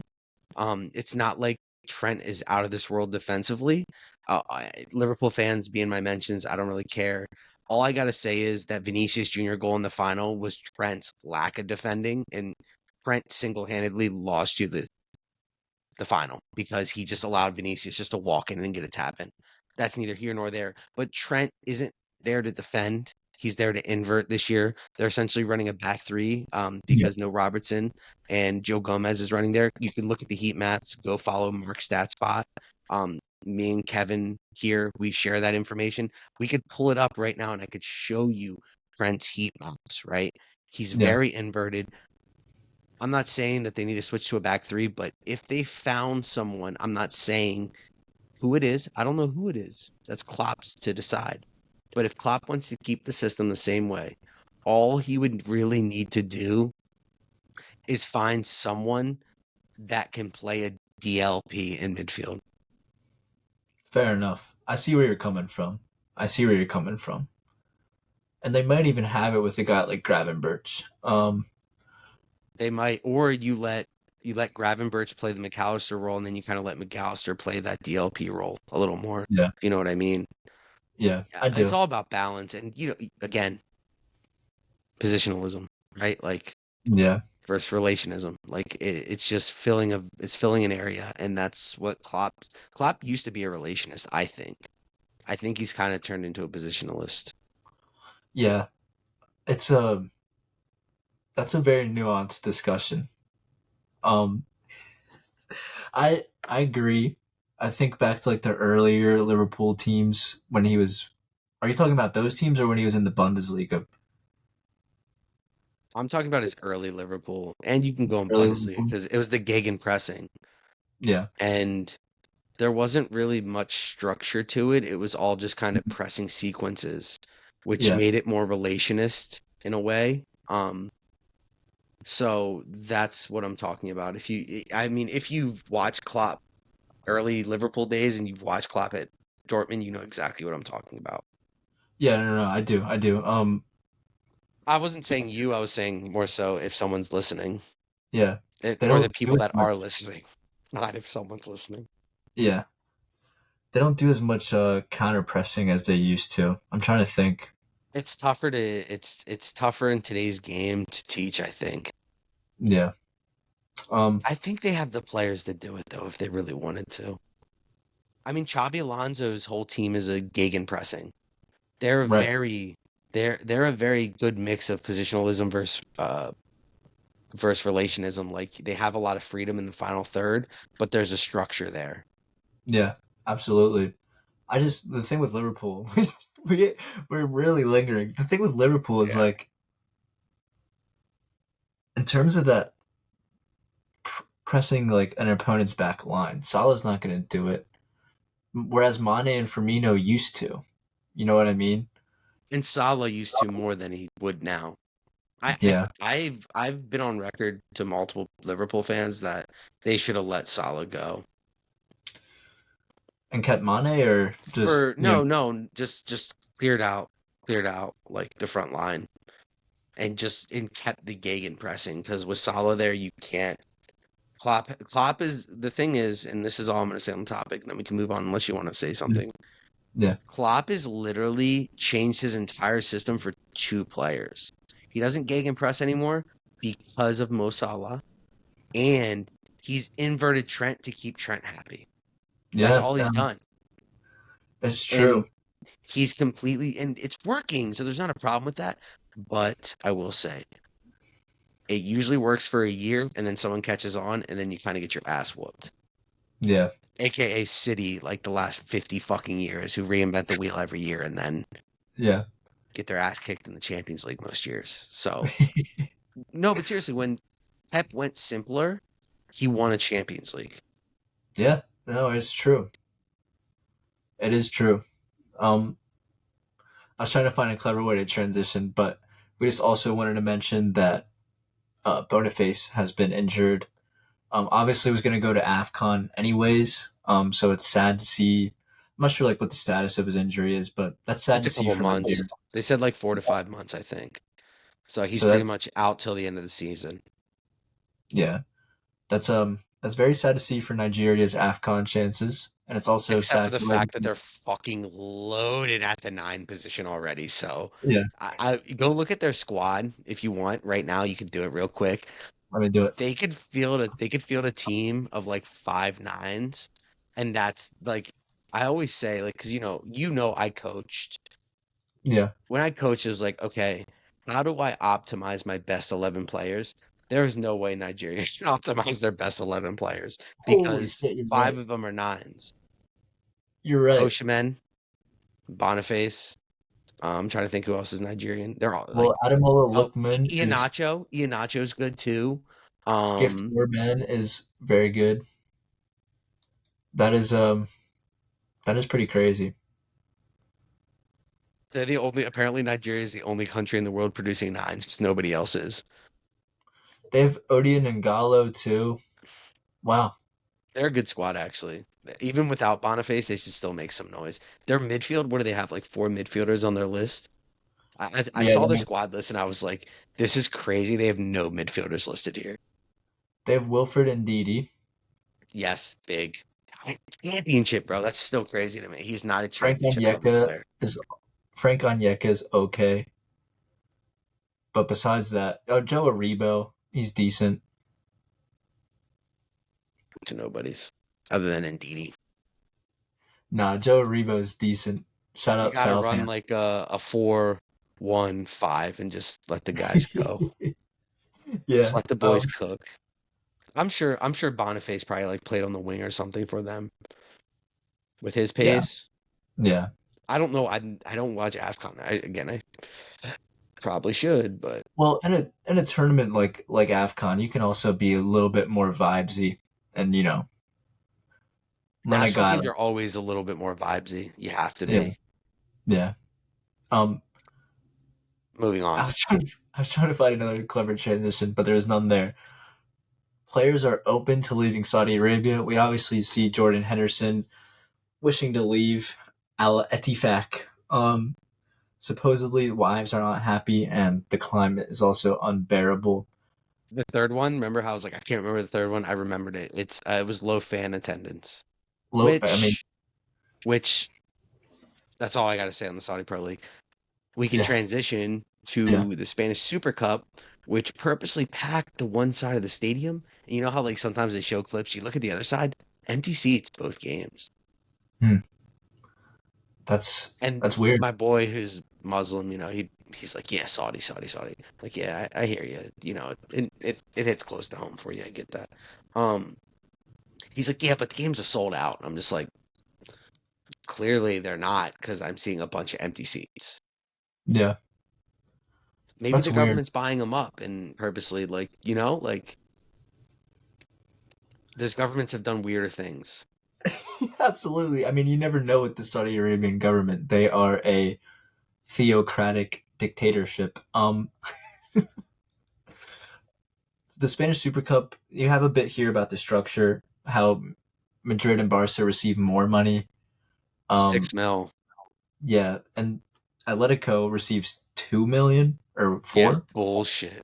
it's not like Trent is out of this world defensively. Liverpool fans being my mentions, I don't really care. All I gotta say is that Vinicius Jr. goal in the final was Trent's lack of defending, and Trent single-handedly lost you the final because he just allowed Vinicius just to walk in and get a tap in. That's neither here nor there. But Trent isn't there to defend. He's there to invert this year. They're essentially running a back three Yeah, because no Robertson and Joe Gomez is running there. You can look at the heat maps, go follow Mark Statspot. Me and Kevin here, we share that information. We could pull it up right now and I could show you Trent's heat maps, right? He's yeah, very inverted. I'm not saying that they need to switch to a back three, but if they found someone, I'm not saying who it is. I don't know who it is. That's Klopp's to decide. But if Klopp wants to keep the system the same way, all he would really need to do is find someone that can play a DLP in midfield. fair enough. I see where you're coming from. I see where you're coming from. And they might even have it with a guy like Gravenberch. They might, or you let Gravenberch play the McAllister role, and then you kind of let McAllister play that DLP role a little more. Yeah, If you know what I mean? yeah, Yeah, I it's do. all about balance, and again, positionalism, right? Like Yeah, versus relationism. Like it's filling an area, and that's what Klopp used to be a relationist. I think he's kind of turned into a positionalist. yeah. It's a that's a very nuanced discussion. Um, I agree. I think back to like the earlier Liverpool teams when he was. Are you talking about those teams or when he was in the Bundesliga? I'm talking about his early Liverpool, and you can go in Early Bundesliga Liverpool. because it was the gegenpressing, Yeah, and there wasn't really much structure to it. It was all just kind of pressing sequences, which yeah, made it more relationist in a way. So that's what I'm talking about. I mean, if you've watched Klopp early Liverpool days and you've watched Klopp at Dortmund, you know exactly what I'm talking about. yeah. No, no, I do, I do. I wasn't saying you, I was saying more so if someone's listening, Yeah, they or the don't do people as that are much. listening, not if someone's listening. Yeah, they don't do as much counter pressing as they used to. I'm trying to think. It's tougher in today's game to teach, I think. Yeah, um, I think they have the players to do it though if they really wanted to. I mean, Xabi Alonso's whole team is a gegenpressing. They're a right. very they're a very good mix of positionalism versus relationism. Like they have a lot of freedom in the final third, but there's a structure there. Yeah, absolutely. I just the thing with Liverpool, we we're really lingering. The thing with Liverpool is Yeah. like in terms of that pressing like an opponent's back line, Salah's not going to do it. Whereas Mane and Firmino used to. You know what I mean? And Salah used to more than he would now. Yeah. I've been on record to multiple Liverpool fans that they should have let Salah go. And kept Mane or just, For no, just cleared out like the front line and kept the Gagan pressing because with Salah there you can't. Klopp is the thing is, and this is all I'm going to say on the topic. Then we can move on unless you want to say yeah. something. Yeah. Klopp has literally changed his entire system for two players. He doesn't gegenpress anymore because of Mo Salah, and he's inverted Trent to keep Trent happy. That's Yeah. all he's done. It's And true. he's completely, and it's working, so there's not a problem with that. But I will say, it usually works for a year, and then someone catches on, and then you kind of get your ass whooped. Yeah. AKA City, like the last 50 fucking years, who reinvent the wheel every year and then Yeah. get their ass kicked in the Champions League most years. So, no, but seriously, when Pep went simpler, he won a Champions League. Yeah. No, it's true. It is true. Um, I was trying to find a clever way to transition, but we just also wanted to mention that Boniface has been injured. Obviously, was going to go to AFCON anyways. So it's sad to see. I'm not sure like what the status of his injury is, but that's sad It's to a see couple for months. Nigeria. They said like 4 to 5 months, I think. So he's So pretty that's much out till the end of the season. yeah, that's very sad to see for Nigeria's AFCON chances, and it's also Except for sad the for like fact that they're fucking loaded at the nine position already. So yeah. I go look at their squad if you want right now. You could do it real quick. Let me do it. They could field a team of like 5 nines, and that's like I always say like because I coached Yeah. when I coached it was like okay, how do I optimize my best 11 players? There is no way Nigeria can optimize their best 11 players Holy because shit, you're five right. of them are nines. You're right. Oshimen, Boniface. I'm trying to think who else is Nigerian. They're all like, Well, Ademola oh, Lookman is Iheanacho. Iheanacho's good too. gift Um, or man is very good. That is that is pretty crazy. they're the only. Apparently, Nigeria is the only country in the world producing nines because nobody else is. They have Odion and Gallo too. Wow. They're a good squad, actually. Even without Boniface, they should still make some noise. Their midfield, what do they have? Like four midfielders on their list. I Yeah, saw their squad list and I was like, this is crazy. They have no midfielders listed here. they have Wilfred and Didi. Yes, big championship, bro. That's still crazy to me. He's not a Frank championship level Onyeka player. is Frank Onyeka is okay, but besides that, oh Joe Aribo, he's decent. To nobody's other than Ndidi. Nah, Joe Aribo is decent. Shout You out got to run Southampton. like a 4-1-5 and just let the guys go. Just Yeah. let the boys cook. I'm sure Boniface probably like played on the wing or something for them with his Yeah. pace. Yeah. I don't know. I don't watch AFCON. I probably should, but Well, in a tournament like AFCON, you can also be a little bit more vibesy and run a national guy teams like are always a little bit more vibesy. You have to yeah, be. yeah. Um Moving on. I was trying to find another clever transition, but there was none there. Players are open to leaving Saudi Arabia. We obviously see Jordan Henderson wishing to leave Al Etifak. Supposedly, wives are not happy, and the climate is also unbearable. The third one, remember how I was like, I can't remember the third one. I remembered it. It was low fan attendance, I mean, which that's all I got to say on the Saudi Pro League. We can yeah, transition yeah. to the Spanish Super Cup, which purposely packed the one side of the stadium. And you know how like sometimes they show clips, you look at the other side, empty seats both games. Hmm. And That's weird. my boy who's Muslim, he's like, yeah, Saudi, Saudi, Saudi. Like, yeah, I hear you. It hits close to home for you. I get that. Um, he's like, yeah, but the games are sold out. I'm just like, clearly they're not because I'm seeing a bunch of empty seats. Yeah, Maybe That's the weird. government's buying them up and purposely, like, like those governments have done weirder things. Absolutely. I mean, you never know with the Saudi Arabian government. They are a theocratic dictatorship. The Spanish Super Cup, you have a bit here about the structure, how Madrid and Barca receive more money. Um, 6 mil. yeah, and Atletico receives 2 million or Yeah, 4. bullshit.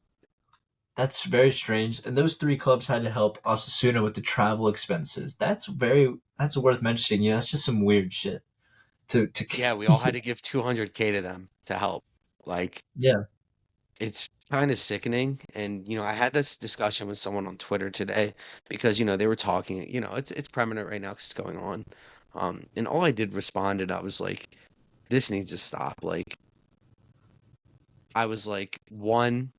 That's very strange. And those three clubs had to help Osasuna with the travel expenses. That's worth mentioning. Yeah, that's just some weird shit. To Yeah, we all had to give 200K to them to help. Like, yeah, it's kind of sickening. And, I had this discussion with someone on Twitter today because, they were talking, it's permanent right now because it's going on. And all I did responded, I was like, this needs to stop. Like, I was like, one,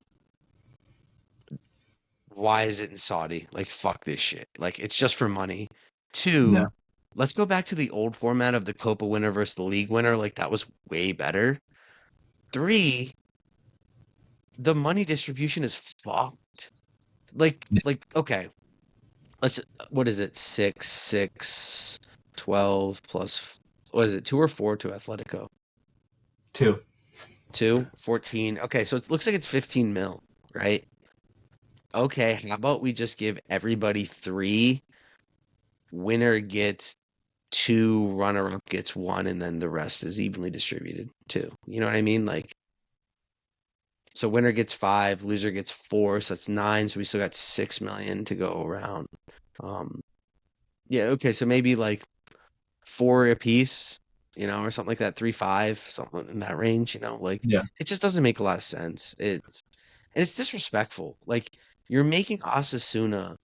why is it in Saudi? Like, fuck this shit. Like, it's just for money. yeah, Two, let's go back to the old format of the Copa winner versus the league winner. Like, that was way better. Three, the money distribution is fucked. Okay, let's, what is it? 12 plus, what is it? 2 or 4 to Atletico? 2. 2, 14. Okay, so it looks like it's 15 mil, right? Okay, how about we just give everybody 3? Winner gets 2, runner up gets 1, and then the rest is evenly distributed too. You know what I mean? Like, so winner gets 5, loser gets 4, so that's 9. So we still got 6 million to go around. Um, yeah, okay, so maybe like 4 apiece, or something like that, 3, 5, something in that range. Like, Yeah, it just doesn't make a lot of sense. And it's disrespectful. Like, you're making Osasuna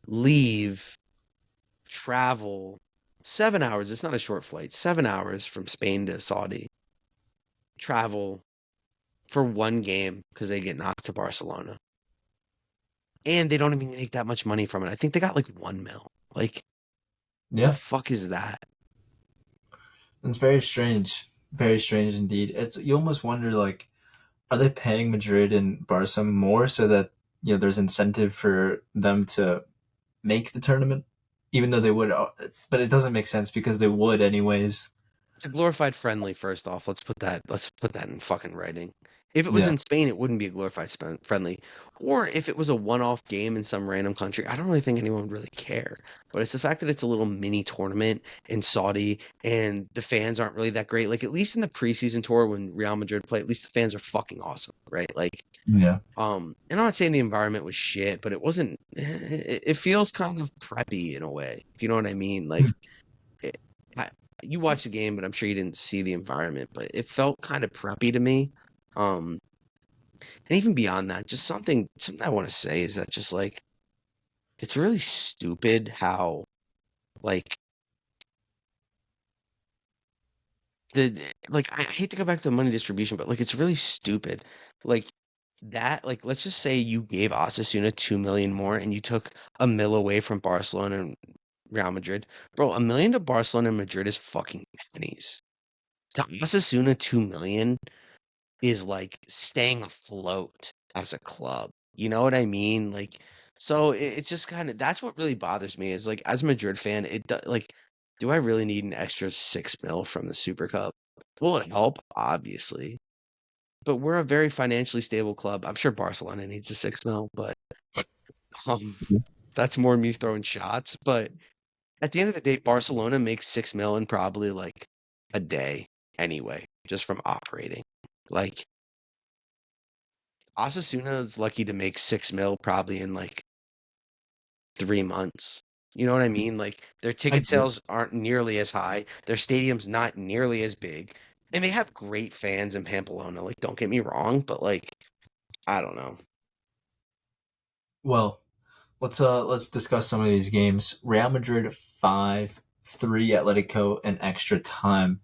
leave, travel 7 hours. It's not a short flight. 7 hours from Spain to Saudi. Travel for one game because they get knocked to Barcelona. And they don't even make that much money from it. I think they got like 1 mil. Like, the yeah. fuck is that? It's very strange indeed. It's you almost wonder like, are they paying Madrid and Barca more so that there's incentive for them to make the tournament, even though they would, but it doesn't make sense because they would anyways. It's a glorified friendly, first off. Let's put that in fucking writing. If it was Yeah, in Spain, it wouldn't be a glorified friendly. Or if it was a one-off game in some random country, I don't really think anyone would really care. But it's the fact that it's a little mini tournament in Saudi and the fans aren't really that great. Like, at least in the preseason tour when Real Madrid play, at least the fans are fucking awesome, right? Like, yeah, and I'm not saying the environment was shit, but it wasn't. It feels kind of preppy in a way, if you know what I mean. Like, it, I, you watched the game, but I'm sure you didn't see the environment. But it felt kind of preppy to me. Um, and even beyond that, just something I want to say is that just like it's really stupid how like the like I hate to go back to the money distribution, but like it's really stupid. Like that, like let's just say you gave Osasuna 2 million more and you took a mil away from Barcelona and Real Madrid. Bro, a million to Barcelona and Madrid is fucking pennies. To Osasuna, 2 million is like staying afloat as a club. You know what I mean? Like, so it's just kind of that's what really bothers me is like as a Madrid fan, like, do I really need an extra 6 mil from the Super Cup? Will it help? Obviously, but we're a very financially stable club. I'm sure Barcelona needs a 6 mil, but um, that's more me throwing shots. But at the end of the day, Barcelona makes 6 mil in probably like a day anyway, just from operating. Like, Osasuna is lucky to make 6 mil probably in like 3 months. You know what I mean? Like, their I ticket get it. sales aren't nearly as high. Their stadium's not nearly as big. And they have great fans in Pamplona. Like, don't get me wrong, but like, I don't know. Well, let's discuss some of these games. Real Madrid 5-3 Atletico in extra time.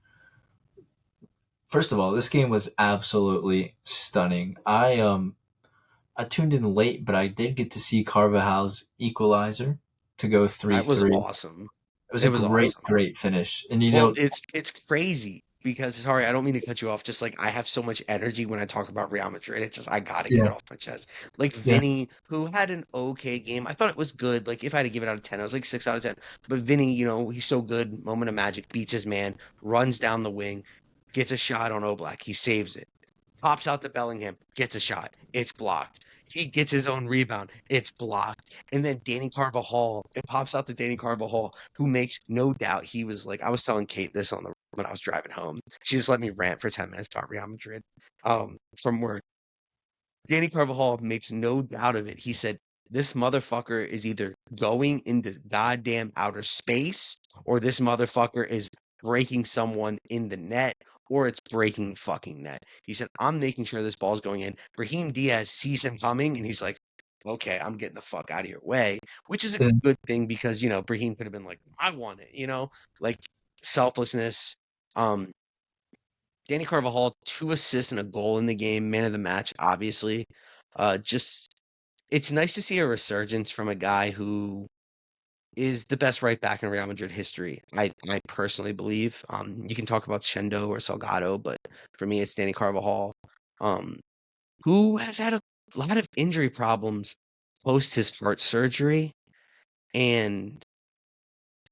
First of all, this game was absolutely stunning. I tuned in late, but I did get to see Carvajal's equalizer to go three That was three. awesome. It was It a was great, awesome. great finish. And Well, it's crazy. because sorry, I don't mean to cut you off. Just like I have so much energy when I talk about Real Madrid, it's just I gotta get it Yeah, off my chest. Like yeah. Vinny, who had an okay game. I thought it was good. Like if I had to give it out of 10, I was like 6 out of 10. But Vinny, he's so good. Moment of magic, beats his man, runs down the wing, gets a shot on Oblak. He saves it. Pops out to Bellingham, gets a shot. It's blocked. He gets his own rebound. It's blocked. And then Danny Carvajal, it pops out to Danny Carvajal, who makes no doubt he was like, I was telling Kate this on the when I was driving home. She just let me rant for 10 minutes about Real Madrid from work. Danny Carvajal makes no doubt of it. He said, this motherfucker is either going into goddamn outer space or this motherfucker is breaking someone in the net or it's breaking the fucking net. He said, I'm making sure this ball's going in. Brahim Diaz sees him coming and he's like, okay, I'm getting the fuck out of your way, which is a And good thing because, Brahim could have been like, I want it, like selflessness. Um, Danny Carvajal, 2 assists and a goal in the game, man of the match, obviously. Just it's nice to see a resurgence from a guy who is the best right back in Real Madrid history. I personally believe. You can talk about Shendo or Salgado, but for me, it's Danny Carvajal, um, who has had a lot of injury problems post his heart surgery, and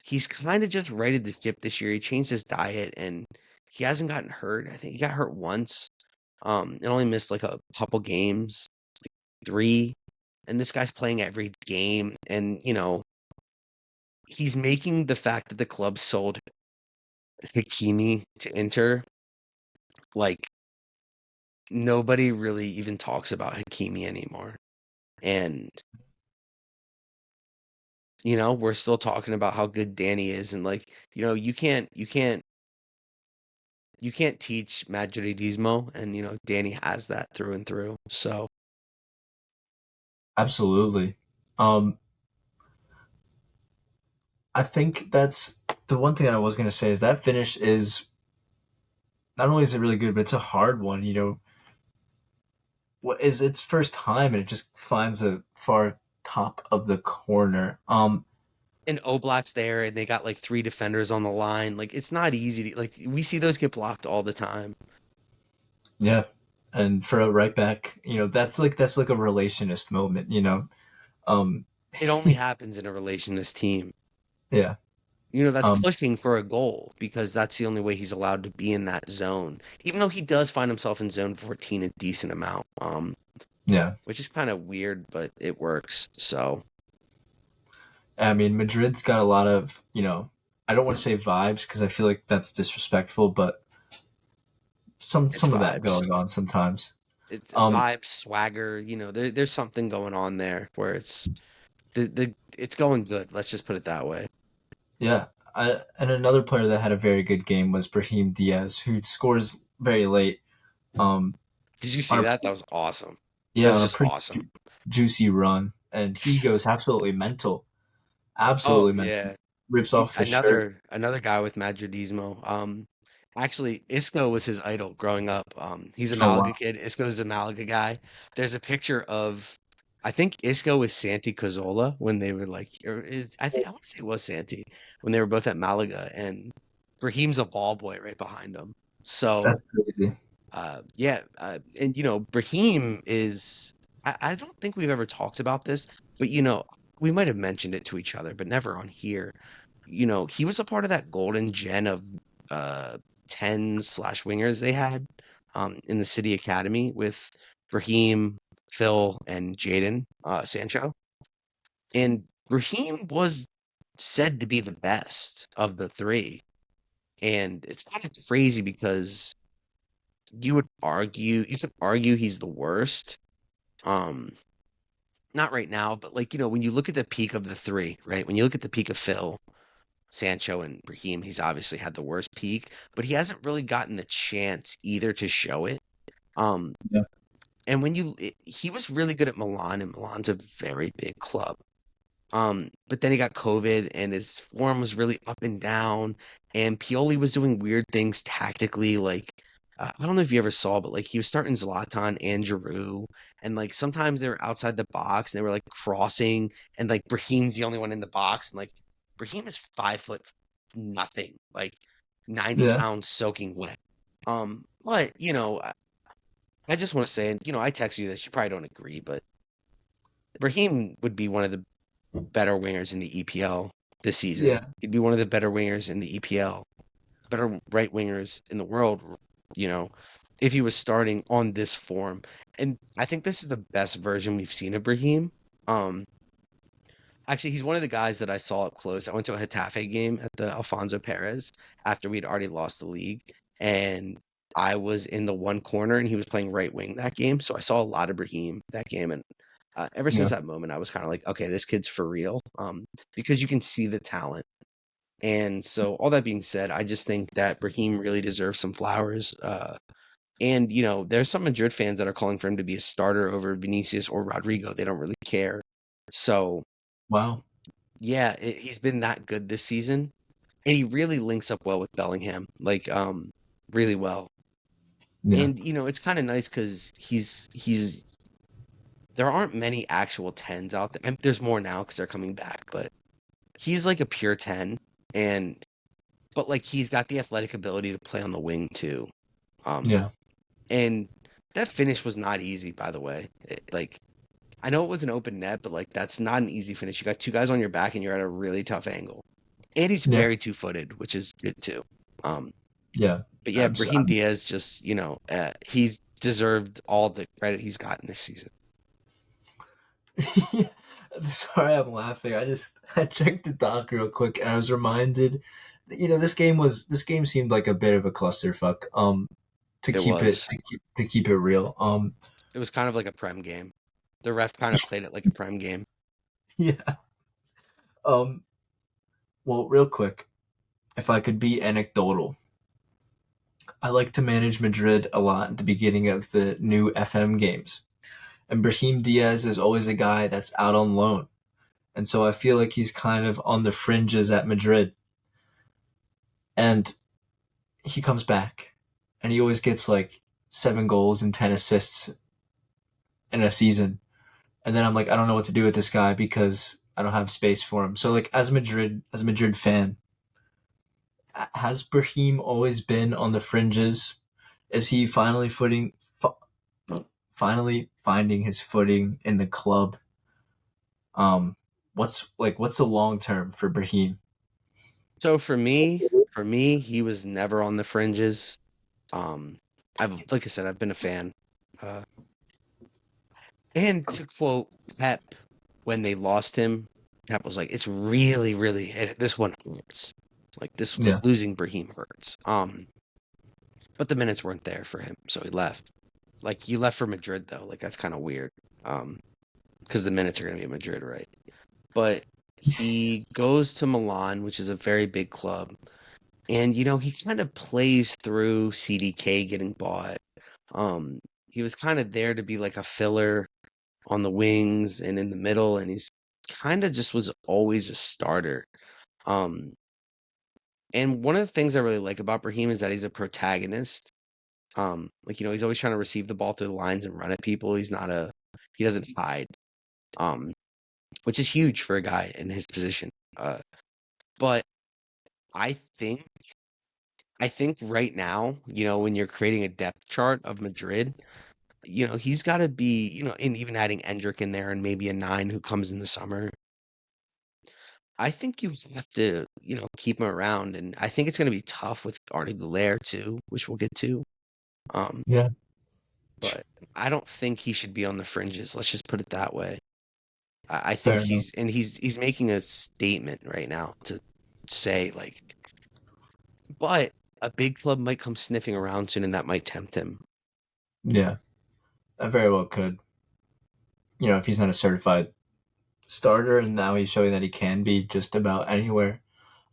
he's kind of just righted the ship this year. He changed his diet, and he hasn't gotten hurt. I think he got hurt once, and only missed like a couple games, 3. And this guy's playing every game, and he's making the fact that the club sold Hakimi to Inter like nobody really even talks about Hakimi anymore. And we're still talking about how good Danny is, and like you can't teach Madridismo, and Danny has that through and through. So absolutely. Um, I think that's the one thing I was gonna say is that finish is not only is it really good, but it's a hard one. What is its first time and it just finds a far top of the corner. and Oblak's there, and they got like 3 defenders on the line. Like it's not easy to like we see those get blocked all the time. Yeah, and for a right back, that's like a relationist moment. Um, It only happens in a relationist team. yeah, That's um, pushing for a goal because that's the only way he's allowed to be in that zone. Even though he does find himself in zone 14 a decent amount, yeah. which is kind of weird, but it works. So I mean, Madrid's got a lot of I don't want to say vibes because I feel like that's disrespectful, but some it's some of that vibes. going on sometimes. It's Um, vibes, swagger. There's something going on there where it's going good. Let's just put it that way. yeah. And another player that had a very good game was Brahim Diaz, who scores very late. Um, Did you see on a that? That was awesome. That yeah, was on a just pretty awesome. juicy run, and he goes Oh absolutely mental, yeah. rips He off the shirt. another guy with Madridismo. Actually, Isco was his idol growing up. He's a Oh Malaga wow, kid. Isco's a Malaga guy. There's a picture of, I think Isco was Santi Cazorla when they were like, I want to say it was Santi when they were both at Malaga, and Brahim's a ball boy right behind him. So, that's crazy. yeah, and Brahim is. I don't think we've ever talked about this, but we might have mentioned it to each other, but never on here. He was a part of that golden gen of uh 10/wingers they had in the City Academy with Brahim, Phil, and Jaden Sancho. And Brahim was said to be the best of the 3. And it's kind of crazy because you could argue he's the worst. Um, not right now, but like, when you look at the peak of the 3, right? When you look at the peak of Phil, Sancho and Brahim, he's obviously had the worst peak, but he hasn't really gotten the chance either to show it. Um, Yeah, and he was really good at Milan, and Milan's a very big club. But then he got COVID and his form was really up and down. And Pioli was doing weird things tactically. Like, I don't know if you ever saw, but like he was starting Zlatan and Giroud. And like sometimes they were outside the box and they were like crossing. And like Brahim's the only one in the box. And like Brahim is 5 foot nothing. Like, 90 Yeah. pounds soaking wet. But I just want to say, and I text you this, you probably don't agree, but Brahim would be one of the better wingers in the EPL this season. Yeah. He'd be one of the better wingers in the EPL, better right wingers in the world, you know, if he was starting on this form. And I think this is the best version we've seen of Brahim. Um, Actually, he's one of the guys that I saw up close. I went to a Getafe game at the Alfonso Perez after we'd already lost the league, and I was in the one corner, and he was playing right wing that game. So I saw a lot of Brahim that game, and ever since Yeah. that moment, I was kind of like, okay, this kid's for real, because you can see the talent. And so, all that being said, I just think that Brahim really deserves some flowers. And there's some Madrid fans that are calling for him to be a starter over Vinicius or Rodrigo. They don't really care. So Wow. yeah, he's been that good this season, and he really links up well with Bellingham, like really well. Yeah. And it's kind of nice because he's there aren't many actual tens out there. There's more now because they're coming back, but he's like a pure 10, and but like he's got the athletic ability to play on the wing too. Um, Yeah. and that finish was not easy, by the way. Like I know it was an open net, but like that's not an easy finish. You got two guys on your back, and you're at a really tough angle. And he's Yeah. very two-footed, which is good too. Um, Yeah. but yeah, Abs- Brahim Diaz just, he's deserved all the credit he's gotten this season. Sorry, I'm laughing. I checked the doc real quick, and I was reminded that this game seemed like a bit of a clusterfuck. To It keep it was. to keep it real. It was kind of like a prem game. The ref kind of played it like a prem game. Yeah. Um. Well, real quick, if I could be anecdotal, I like to manage Madrid a lot at the beginning of the new FM games, and Brahim Diaz is always a guy that's out on loan, and so I feel like he's kind of on the fringes at Madrid, and he comes back, and he always gets like 7 goals and 10 assists in a season. And then I'm like, I don't know what to do with this guy because I don't have space for him. So like as a Madrid fan, has Brahim always been on the fringes? Is he finally finding his footing in the club? Um, what's the long term for Brahim? So for me, he was never on the fringes. Um, like I said, I've been a fan. Uh, and to quote Pep when they lost him, Pep was like, "It's really, really this one hurts. Like this Yeah, losing Brahim hurts." But the minutes weren't there for him, so he left. Like he left for Madrid though. Like that's kind of weird. Um, because the minutes are going to be at Madrid, right? But he goes to Milan, which is a very big club, and he kind of plays through CDK getting bought. Um, he was kind of there to be like a filler on the wings and in the middle, and he's kind of just was always a starter. Um, and one of the things I really like about Brahim is that he's a protagonist. Like he's always trying to receive the ball through the lines and run at people. He doesn't hide. Um, which is huge for a guy in his position. But I think I think right now, when you're creating a depth chart of Madrid, he's got to be, and even adding Endrick in there and maybe a nine who comes in the summer. I think you have to, keep him around, and I think it's going to be tough with Artie Goulair too, which we'll get to. Um, yeah, but I don't think he should be on the fringes. Let's just put it that way. I think fair enough. he's making a statement right now to say like, but a big club might come sniffing around soon, and that might tempt him. Yeah, I very well could. If he's not a certified starter, and now he's showing that he can be just about anywhere.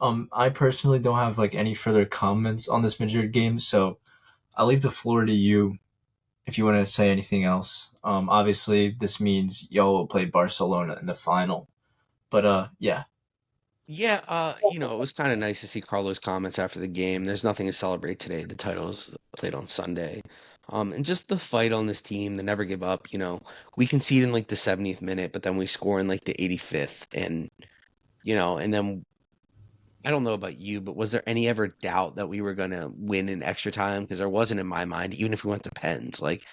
I personally don't have like any further comments on this Madrid game, so I'll leave the floor to you if you want to say anything else. Obviously, this means y'all will play Barcelona in the final, but yeah, Yeah, it was kind of nice to see Carlos' comments after the game. There's nothing to celebrate today. The title's played on Sunday. And just the fight on this team, they never give up. We concede in like the 70th minute, but then we score in like the 85th, and and then I don't know about you, but was there any ever doubt that we were gonna win in extra time? Because there wasn't in my mind, even if we went to pens. Like,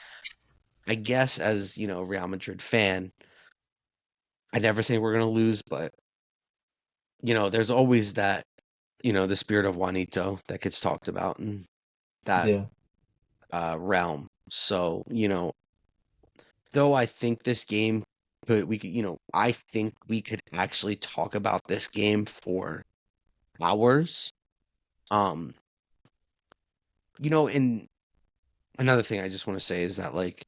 I guess as, a Real Madrid fan, I never think we're gonna lose, but there's always that, the spirit of Juanito that gets talked about in that Yeah, realm. So, though I think this game could we could, I think we could actually talk about this game for hours. Um, and another thing I just want to say is that like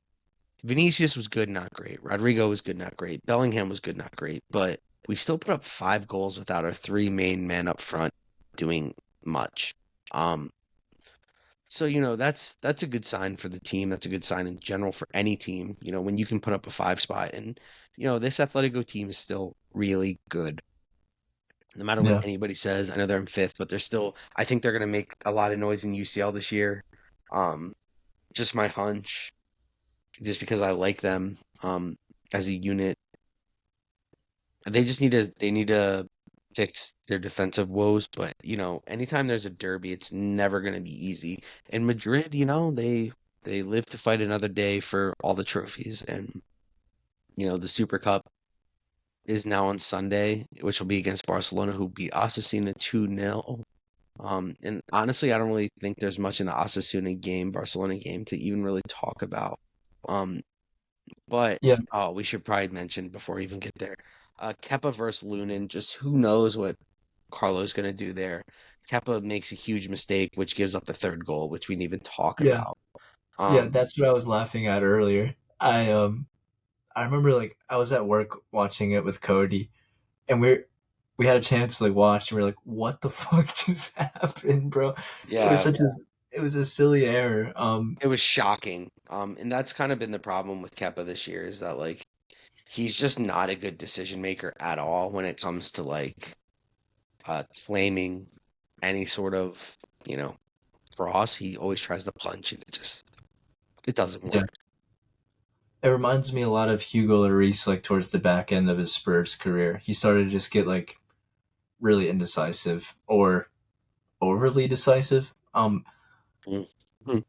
Vinicius was good, not great. Rodrigo was good, not great. Bellingham was good, not great. But we still put up 5 goals without our three main men up front doing much. Um, so that's a good sign for the team. That's a good sign in general for any team. When you can put up a 5 spot, and this Atletico team is still really good. No matter what yeah, anybody says, I know they're in fifth, but they're still. I think they're going to make a lot of noise in UCL this year. Um, just my hunch, just because I like them as a unit. They need to fix their defensive woes, but anytime there's a derby, it's never going to be easy. And Madrid, they live to fight another day for all the trophies, and the Super Cup is now on Sunday, which will be against Barcelona, who beat Osasuna 2-0. And honestly, I don't really think there's much in the Osasuna game, Barcelona game, to even really talk about. Um, But yeah, oh, we should probably mention before we even get there. Kepa versus Lunin, just who knows what Carlo's gonna do there. Kepa makes a huge mistake, which gives up the third goal, which we didn't even talk yeah, about. yeah. Um, That's what I was laughing at earlier. I remember like I was at work watching it with Cody, and we had a chance to like watch, and we are like, "What the fuck just happened, bro?" It was yeah, such a it was a silly error. it was shocking. And that's kind of been the problem with Kepa this year is that like he's just not a good decision maker at all when it comes to like claiming any sort of, you know, cross. He always tries to punch and it doesn't Yeah, work. it reminds me a lot of Hugo Lloris, like towards the back end of his Spurs career. He started to just get like really indecisive or overly decisive. Mm. Mm.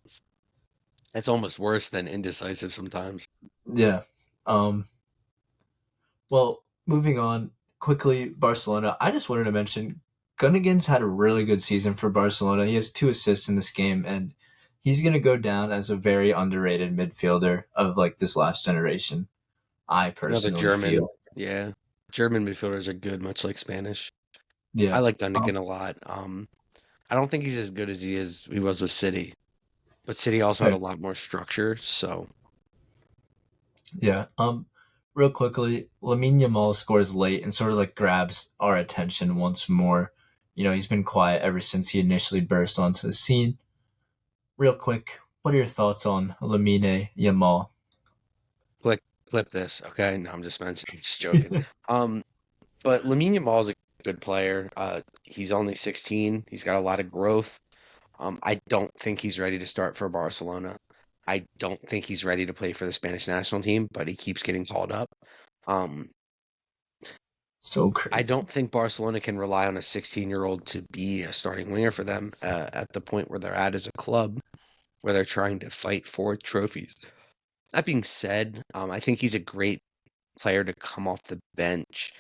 That's almost worse than indecisive sometimes. Yeah. Um, well, moving on quickly, Barcelona. I just wanted to mention Gunnigan's had a really good season for Barcelona. He has 2 assists in this game, and he's going to go down as a very underrated midfielder of like this last generation. I Another personally German, feel. yeah. German midfielders are good, much like Spanish. I Yeah. like Um, Gundogan a lot. I don't think he's as good as he was with City, but City also had a fair. lot more structure. So Yeah. Real quickly, Lamine Yamal scores late and sort of like grabs our attention once more. He's been quiet ever since he initially burst onto the scene. Real quick, what are your thoughts on Lamine Yamal? click clip this, okay? No, I'm just mentioning, just joking. Um, but Lamine Yamal is a good player. He's only 16. He's got a lot of growth. I don't think he's ready to start for Barcelona. I don't think he's ready to play for the Spanish national team, but he keeps getting called up. Um, So I crazy. don't think Barcelona can rely on a 16-year-old to be a starting winger for them at the point where they're at as a club, where they're trying to fight for trophies. That being said, I think he's a great player to come off the bench.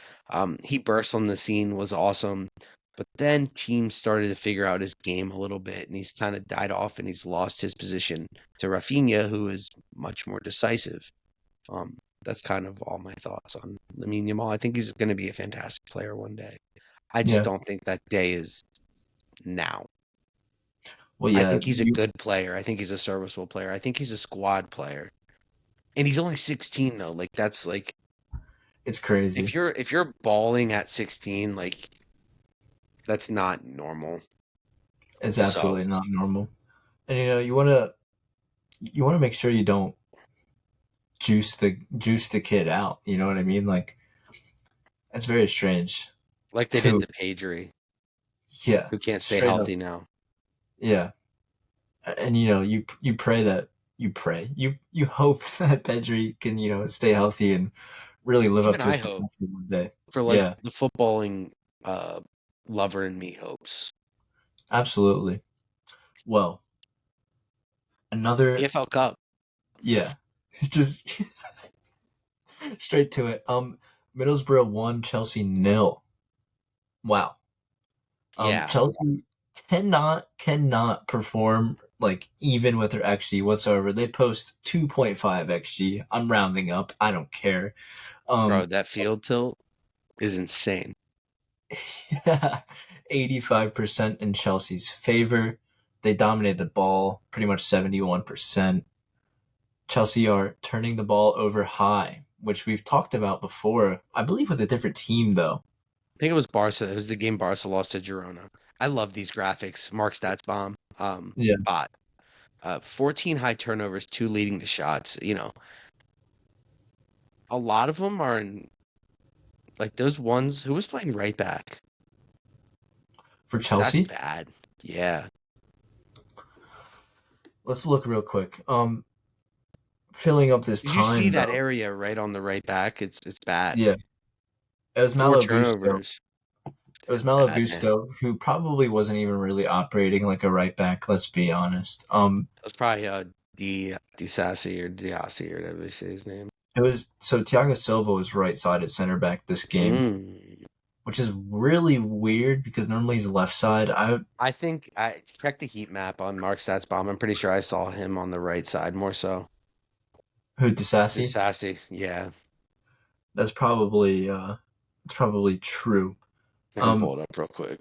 He burst on the scene, was awesome, but then teams started to figure out his game a little bit, and he's kind of died off, and he's lost his position to Rafinha, who is much more decisive. That's kind of all my thoughts on Lamine Yamal. I think he's going to be a fantastic player one day. I just Yeah. don't think that day is now. Well, I yeah, think he's a good player. I think he's a serviceable player. I think he's a squad player. And he's only 16 though. Like that's like it's if crazy. you're balling at 16, like that's not normal. It's So, absolutely not normal. And you want to make sure you don't juice the kid out. You know what I mean? Like it's very strange. like they did To to Pedri, yeah, who can't stay straight up. healthy now. Yeah, and you pray that you hope that Pedri can stay healthy and really live up Even to his I hope potential one day. for like Yeah, the footballing uh lover in me hopes. Absolutely. Well, another, EFL Cup. yeah, just straight to it. Middlesbrough 1, Chelsea nil. Wow. Yeah, Chelsea cannot perform like even with their XG whatsoever. They post 2.5 XG. I'm rounding up. I don't care. bro, Um, that field tilt is insane. 85% in Chelsea's favor. They dominated the ball pretty much 71%. Chelsea are turning the ball over high, which we've talked about before. I believe with a different team though. I think it was Barca. It was the game Barca lost to Girona. I love these graphics. Mark Stats Bomb. Yeah. Bot. 14 high turnovers, two leading to shots. A lot of them are in like those ones. Who was playing right back? For That's Chelsea, bad. Yeah. let's look real quick. Filling up this Did you see time that though. area right on the right back? It's bad. Yeah. It was Four Malo Gusto. turnovers. It was Malo Sad, man. Gusto, who probably wasn't even really operating like a right back, let's be honest. That was probably Di Sassi or Diassi or whatever you say his name. It was so Thiago Silva was right sided center back this game, Mm. which is really weird because normally he's left side. I think I checked the heat map on Mark Stats Bomb. I'm pretty sure I saw him on the right side more so. Who Di Disassi? Sassi, yeah. That's probably true. I can Um pull it up real quick.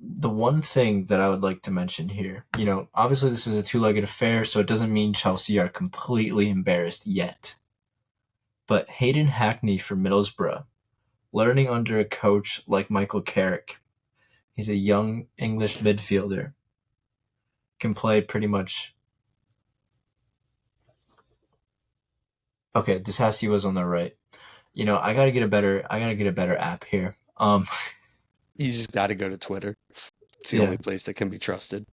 the one thing that I would like to mention here, obviously this is a two-legged affair, so it doesn't mean Chelsea are completely embarrassed yet. But Hayden Hackney from Middlesbrough, learning under a coach like Michael Carrick, he's a young English midfielder, can play pretty much. Okay, Disassi was on the right. I gotta get a better app here. You just got to go to Twitter. It's the Yeah. only place that can be trusted.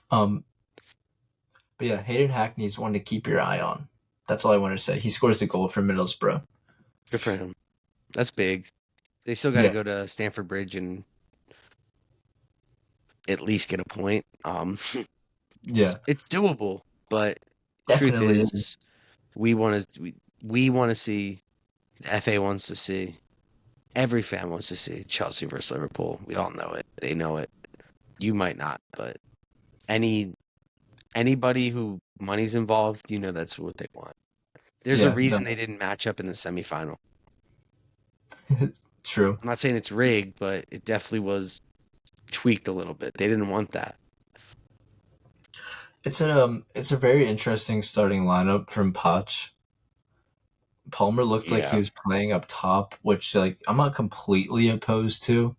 Um, but yeah, Hayden Hackney's one to keep your eye on. That's all I want to say. He scores the goal for Middlesbrough. Good for him. That's big. They still got to Yeah, go to Stamford Bridge and at least get a point. yeah, It's doable, but truth definitely is. is, we want to see. The FA wants to see. Every fan wants to see Chelsea versus Liverpool. We all know it. They know it. You might not, but any anybody who money's involved, that's what they want. There's a Yeah, no, reason they didn't match up in the semifinal. true. I'm not saying it's rigged, but it definitely was tweaked a little bit. They didn't want that. It's a very interesting starting lineup from Poch. Palmer looked like he Yeah. was playing up top, which like I'm not completely opposed to,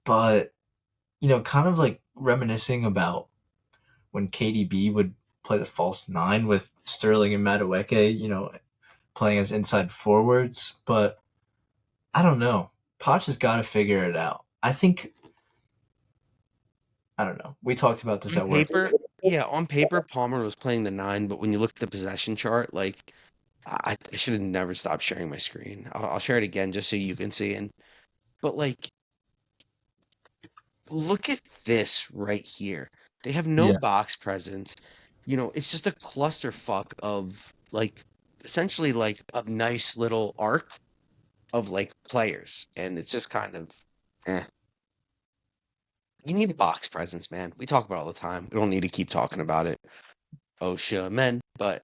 but kind of like reminiscing about when KDB would play the false nine with Sterling and Madueke, playing as inside forwards. But I don't know. Poch has got to figure it out. I don't know. We talked about this On at work. paper, yeah, on paper, Palmer was playing the nine, but when you look at the possession chart, like I should have never stopped sharing my screen. I'll share it again just so you can see. But like, look at this right here. They have no Yeah, box presence. It's just a clusterfuck of like essentially like a nice little arc of like players, and it's just kind of eh. You need a box presence, man. We talk about it all the time. We don't need to keep talking about it. Oh, sure, men, but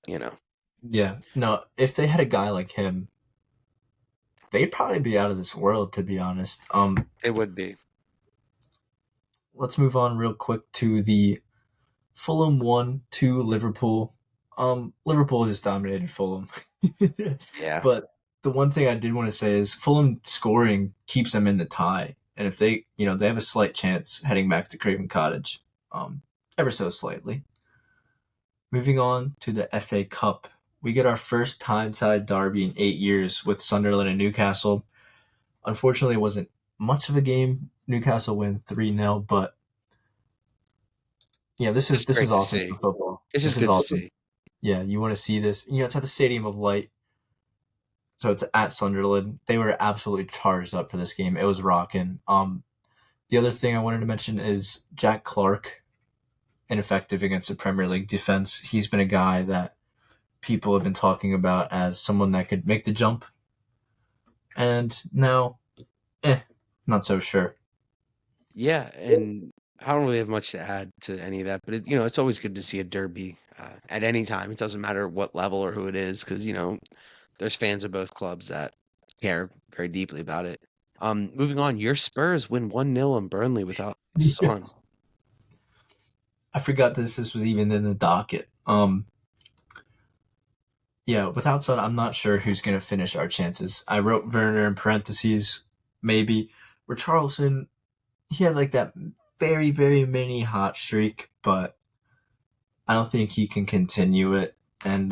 you know, yeah. No, if they had a guy like him, they'd probably be out of this world, to be honest. it would be. Let's move on real quick to the Fulham 1-2 Liverpool. Liverpool just dominated Fulham. Yeah. But the one thing I did want to say is Fulham scoring keeps them in the tie. And if they have a slight chance heading back to Craven Cottage, ever so slightly. Moving on to the FA Cup, we get our first Tyneside derby in 8 years with Sunderland and Newcastle. Unfortunately, it wasn't much of a game. Newcastle win 3-0, but yeah, this It's is this great is to awesome see. for football. It's This just is good to awesome. see. Yeah, you want to see this. It's at the Stadium of Light, So it's at Sunderland. They were absolutely charged up for this game. It was rocking. The other thing I wanted to mention is Jack Clark, ineffective against the Premier League defense. He's been a guy that people have been talking about as someone that could make the jump, and now, not so sure. Yeah, and I don't really have much to add to any of that, but it's always good to see a derby at any time. It doesn't matter what level or who it is, because there's fans of both clubs that care very deeply about it. Moving on, your Spurs win 1-0 on Burnley without Yeah. Son. I forgot this was even in the docket. Yeah, without Son, I'm not sure who's going to finish our chances. I wrote Werner in parentheses, maybe. Richarlison, he had like that very, very mini hot streak, but I don't think he can continue it. And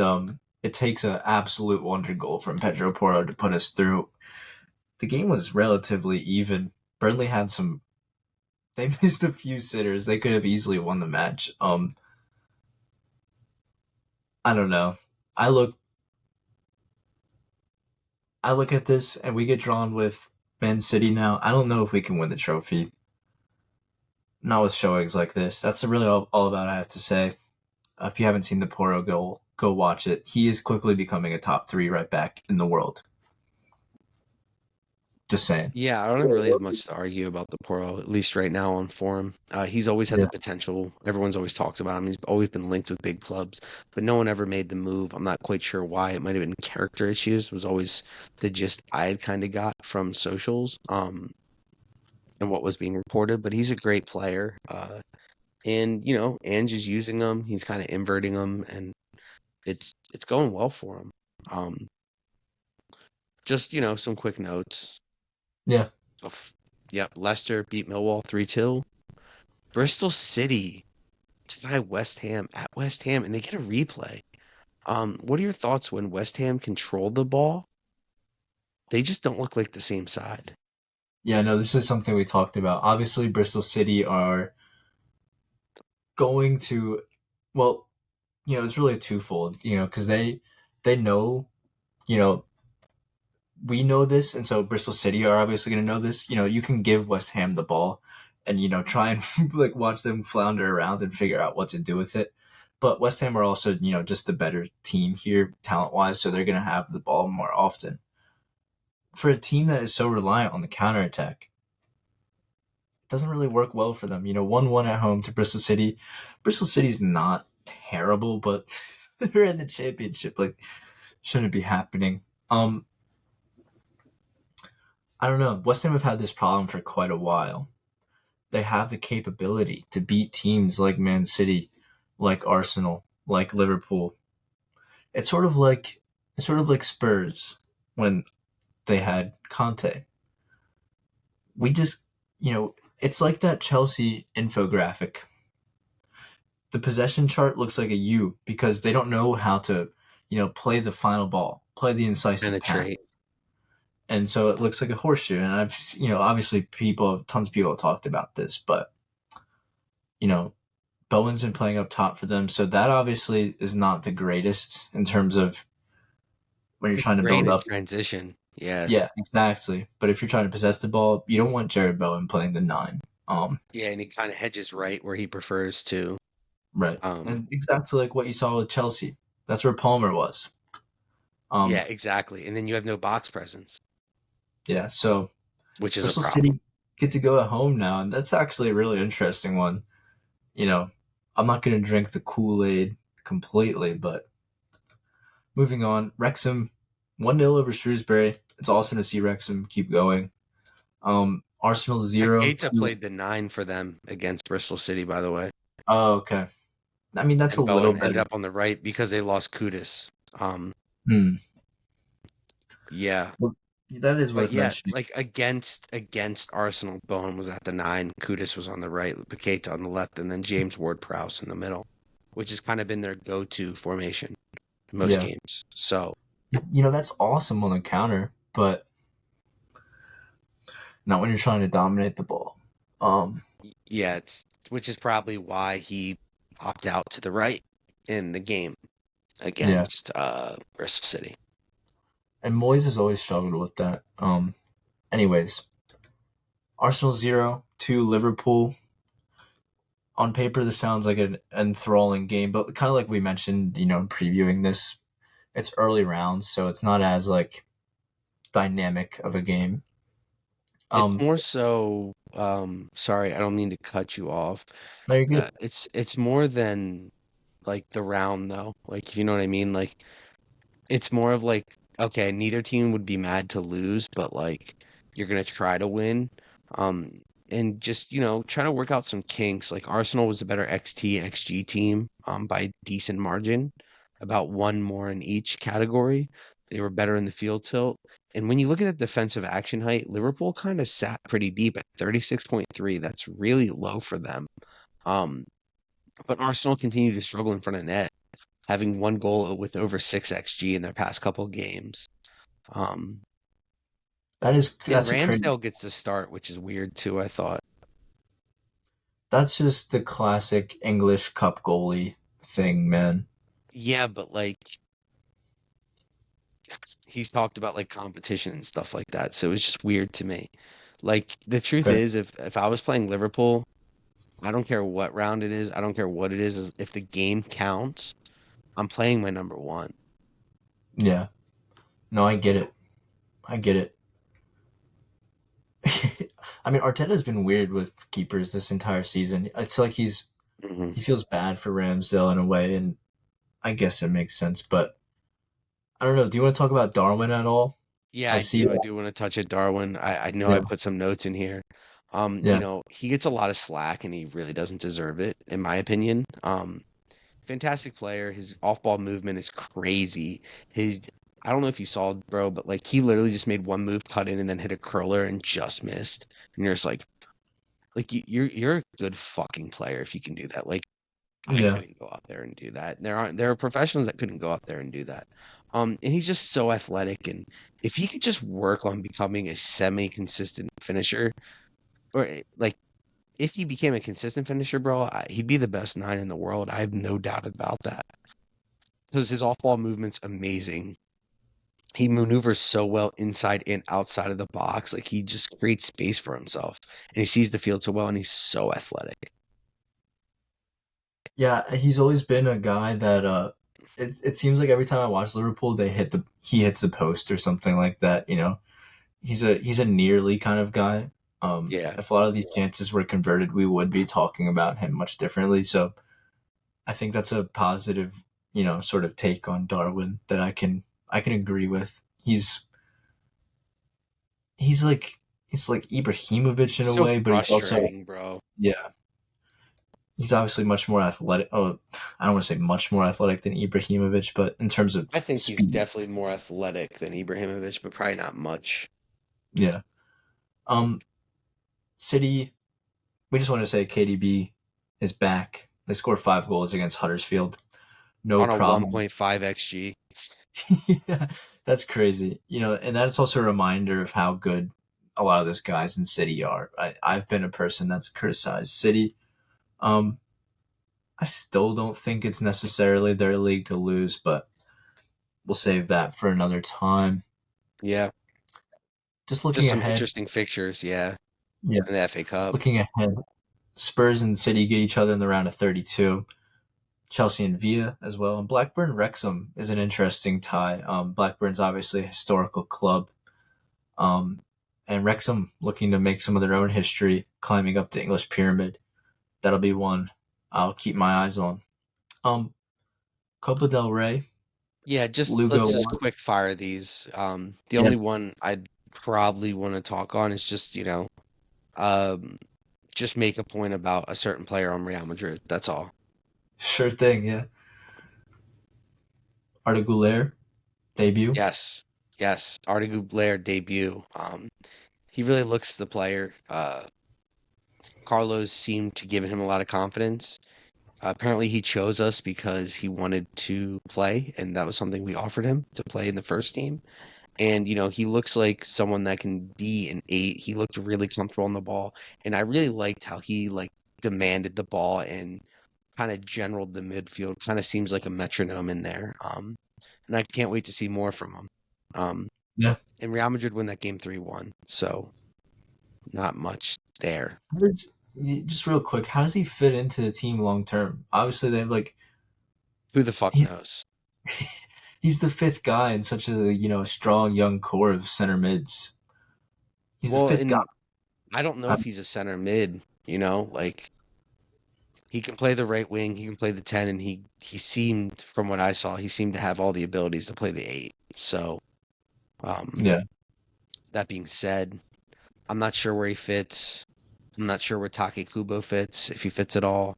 it takes an absolute wonder goal from Pedro Porro to put us through. The game was relatively even. Burnley had some. They missed a few sitters. They could have easily won the match. I don't know. I look I look at this and we get drawn with Man City now. I don't know if we can win the trophy. Not with showings like this. That's really all about I have to say. If you haven't seen the Porro goal, go watch it. He is quickly becoming a top three right back in the world. Just saying. Yeah, I don't really have much to argue about the Porro, at least right now on form. He's always had Yeah. the potential. Everyone's always talked about him. He's always been linked with big clubs, but no one ever made the move. I'm not quite sure why. It might have been character issues, was always the gist I had kind of got from socials, and what was being reported. But he's a great player. And Ange is using him. He's kind of inverting him, and it's going well for him. Um, just some quick notes. Yeah. Of, yep, Leicester beat Millwall 3-2. Bristol City tie West Ham at West Ham, and they get a replay. What are your thoughts when West Ham controlled the ball? They just don't look like the same side. Yeah, no, this is something we talked about. Obviously, Bristol City are going to, well, it's really twofold, because they know, you know, we know this, and so Bristol City are obviously going to know this. You can give West Ham the ball, and try and like watch them flounder around and figure out what to do with it. But West Ham are also just the better team here talent wise, so they're going to have the ball more often. For a team that is so reliant on the counterattack, it doesn't really work well for them. 1-1 at home to Bristol City. Bristol City's not terrible, but they're in the championship. Like, shouldn't be happening. I don't know. West Ham have had this problem for quite a while. They have the capability to beat teams like Man City, like Arsenal, like Liverpool. It's sort of like Spurs when they had Conte. We just, it's like that Chelsea infographic. The possession chart looks like a U because they don't know how to, play the final ball, play the incisive pass. Penetrate. And so it looks like a horseshoe. And obviously tons of people have talked about this, but you know, Bowen's been playing up top for them, so that obviously is not the greatest in terms of when you're It's trying to great build in up. transition. Yeah. Yeah, exactly. But if you're trying to possess the ball, you don't want Jared Bowen playing the nine. Yeah, and he kind of hedges right where he prefers to. Right, Um, and exactly like what you saw with Chelsea. That's where Palmer was. yeah, Um, exactly. And then you have no box presence, yeah. So which is a Bristol problem. City get to go at home now, and that's actually a really interesting one. You know, I'm not going to drink the Kool Aid completely, but moving on, Wrexham 1-0 over Shrewsbury. It's awesome to see Wrexham keep going. Arsenal Yeah, 0 Keita 2. played the 9 for them against Bristol City, by the way. Oh, okay. I mean, that's a And little Bowen ended better. up on the right because they lost Kudus. Hmm. Yeah. Well, that is But worth yeah, mentioning. like against Arsenal, Bowen was at the 9, Kudus was on the right, Paqueta on the left, and then James Ward-Prowse in the middle, which has kind of been their go-to formation in most Yeah. games. So That's awesome on the counter, but not when you're trying to dominate the ball. Um, yeah, it's which is probably why he opted out to the right in the game yeah. against Bristol City. and Moyes has always struggled with that. Anyways, Arsenal 0-2 Liverpool. On paper, this sounds like an enthralling game, but kind of like we mentioned, previewing this, it's early rounds, so it's not as like dynamic of a game. It's Um, more so, sorry, I don't mean to cut you off. no, you're good. It's more than like the round though. Like if you know what I mean, like it's more of like, okay, neither team would be mad to lose, but like you're gonna try to win. Um, and just, try to work out some kinks. Like Arsenal was a better XT, XG team, by a decent margin, about one more in each category. They were better in the field tilt. And when you look at the defensive action height, Liverpool kind of sat pretty deep at 36.3. That's really low for them. Um, but Arsenal continued to struggle in front of net, having one goal with over 6 xG in their past couple games. Um, and That's a crazy. Ramsdale gets the start, which is weird too, I thought. That's just the classic English Cup goalie thing, man. Yeah, but like he's talked about like competition and stuff like that, so it was just weird to me. Like the truth Fair. is, if I was playing Liverpool, I don't care what round it is, I don't care what it is. If the game counts, I'm playing my number one. Yeah. No, I get it. I get it. I mean, Arteta's been weird with keepers this entire season. It's like Hmm. he feels bad for Ramsdale in a way, and I guess it makes sense. But I don't know. Do you want to talk about Darwin at all? Yeah, I I see. do. I do want to touch at Darwin. I know I Yeah, put some notes in here. yeah, He gets a lot of slack and he really doesn't deserve it, in my opinion. Fantastic player. His off-ball movement is crazy. His I don't know if you saw, bro, but like he literally just made one move, cut in, and then hit a curler and just missed. And you're just like you're a good fucking player if you can do that. Like I yeah, couldn't go out there and do that. There are professionals that couldn't go out there and do that. And he's just so athletic. And if he could just work on becoming a semi-consistent finisher, or like if he became a consistent finisher, bro, he'd be the best nine in the world. I have no doubt about that. Because his off-ball movement's amazing. He maneuvers so well inside and outside of the box. Like he just creates space for himself, and he sees the field so well, and he's so athletic. yeah. He's always been a guy that it seems like every time I watch Liverpool, he hits the post or something like that. He's a nearly kind of guy. Yeah. If a lot of these chances were converted, we would be talking about him much differently. So I think that's a positive, sort of take on Darwin that I can agree with. He's like Ibrahimovic in a So way, but he's also, frustrating, bro. yeah, he's obviously much more athletic. Oh, I don't want to say much more athletic than Ibrahimovic, but in terms of I think he's speed, definitely more athletic than Ibrahimovic, but probably not much. yeah. Um, City, we just want to say KDB is back. They scored 5 goals against Huddersfield, no On a problem. 1.5 xG. Yeah, that's crazy. And that's also a reminder of how good a lot of those guys in City are. I've been a person that's criticized City. Um, I still don't think it's necessarily their league to lose, but we'll save that for another time. Yeah. Just Just looking some ahead, interesting fixtures, yeah, yeah, in the FA Cup. looking ahead, Spurs and City get each other in the round of 32. Chelsea and Villa as well, and Blackburn Wrexham is an interesting tie. Blackburn's obviously a historical club. Um, and Wrexham looking to make some of their own history, climbing up the English pyramid. That'll be one I'll keep my eyes on. Um, Copa del Rey, Yeah, just Lugo. let's just quick fire these. The Yeah, only one I'd probably want to talk on is just, um, just make a point about a certain player on Real Madrid. That's all. sure thing. Yeah, Arda Güler debut. Yes. Yes. Artigu Blair debut. He really looks the player. Carlos seemed to give him a lot of confidence. Apparently, he chose us because he wanted to play, and that was something we offered him to play in the first team. And, he looks like someone that can be an eight. He looked really comfortable on the ball, and I really liked how he like demanded the ball and kind of generaled the midfield. Kind of seems like a metronome in there. And I can't wait to see more from him. Um, Yeah. and Real Madrid win that game 3-1. So not much there. How does, just real quick, how does he fit into the team long term? Obviously, they have like Who the fuck he's knows? he's the fifth guy in such a strong young core of center mids. He's the Well, fifth guy. and I don't know if he's a center mid, like he can play the right wing, he can play the 10, and he seemed, from what I saw, he seemed to have all the abilities to play the 8. So, um, Yeah, that being said, I'm not sure where he fits. I'm not sure where Take Kubo fits, if he fits at all.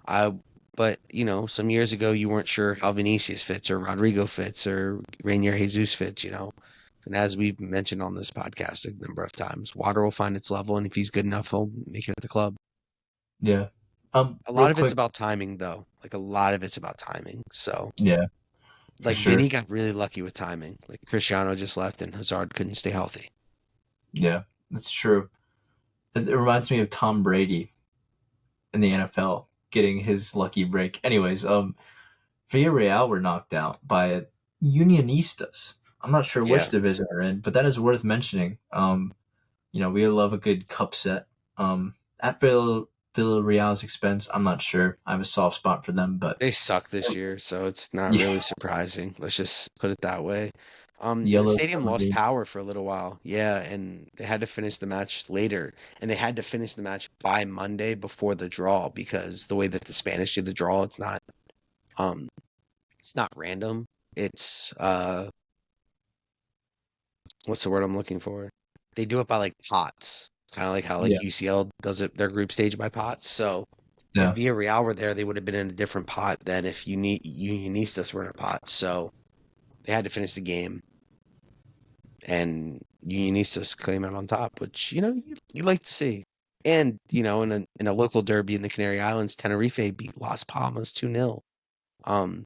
I, but some years ago you weren't sure how Vinicius fits or Rodrigo fits or Rainier Jesus fits. And as we've mentioned on this podcast a number of times, water will find its level, and if he's good enough, he'll make it at the club. yeah. A Real lot of it's quick. about timing, though. Like a lot of it's about timing. So, Yeah, for like sure. Vinny got really lucky with timing. Like Cristiano just left, and Hazard couldn't stay healthy. Yeah, that's true. It reminds me of Tom Brady in the NFL getting his lucky break. Anyways, Villarreal were knocked out by Unionistas. I'm not sure which Yeah, division they're in, but that is worth mentioning. We love a good cup set. At Villarreal's expense, I'm not sure. I have a soft spot for them, but they suck this year, so it's not yeah, really surprising. Let's just put it that way. And the yellow stadium lost submarine. power for a little while. Yeah, and they had to finish the match later, and they had to finish the match by Monday before the draw because the way that the Spanish do the draw, um it's not random. It's what's the word I'm looking for? They do it by like pots, kind of like how like Yeah, UCL does it their group stage by pots. So if yeah, Villarreal were there, they would have been in a different pot than if Unionistas were in a pot. So they had to finish the game, and Unionistas came out on top, which you like to see. And in a local derby in the Canary Islands, Tenerife beat Las Palmas 2-0. Um,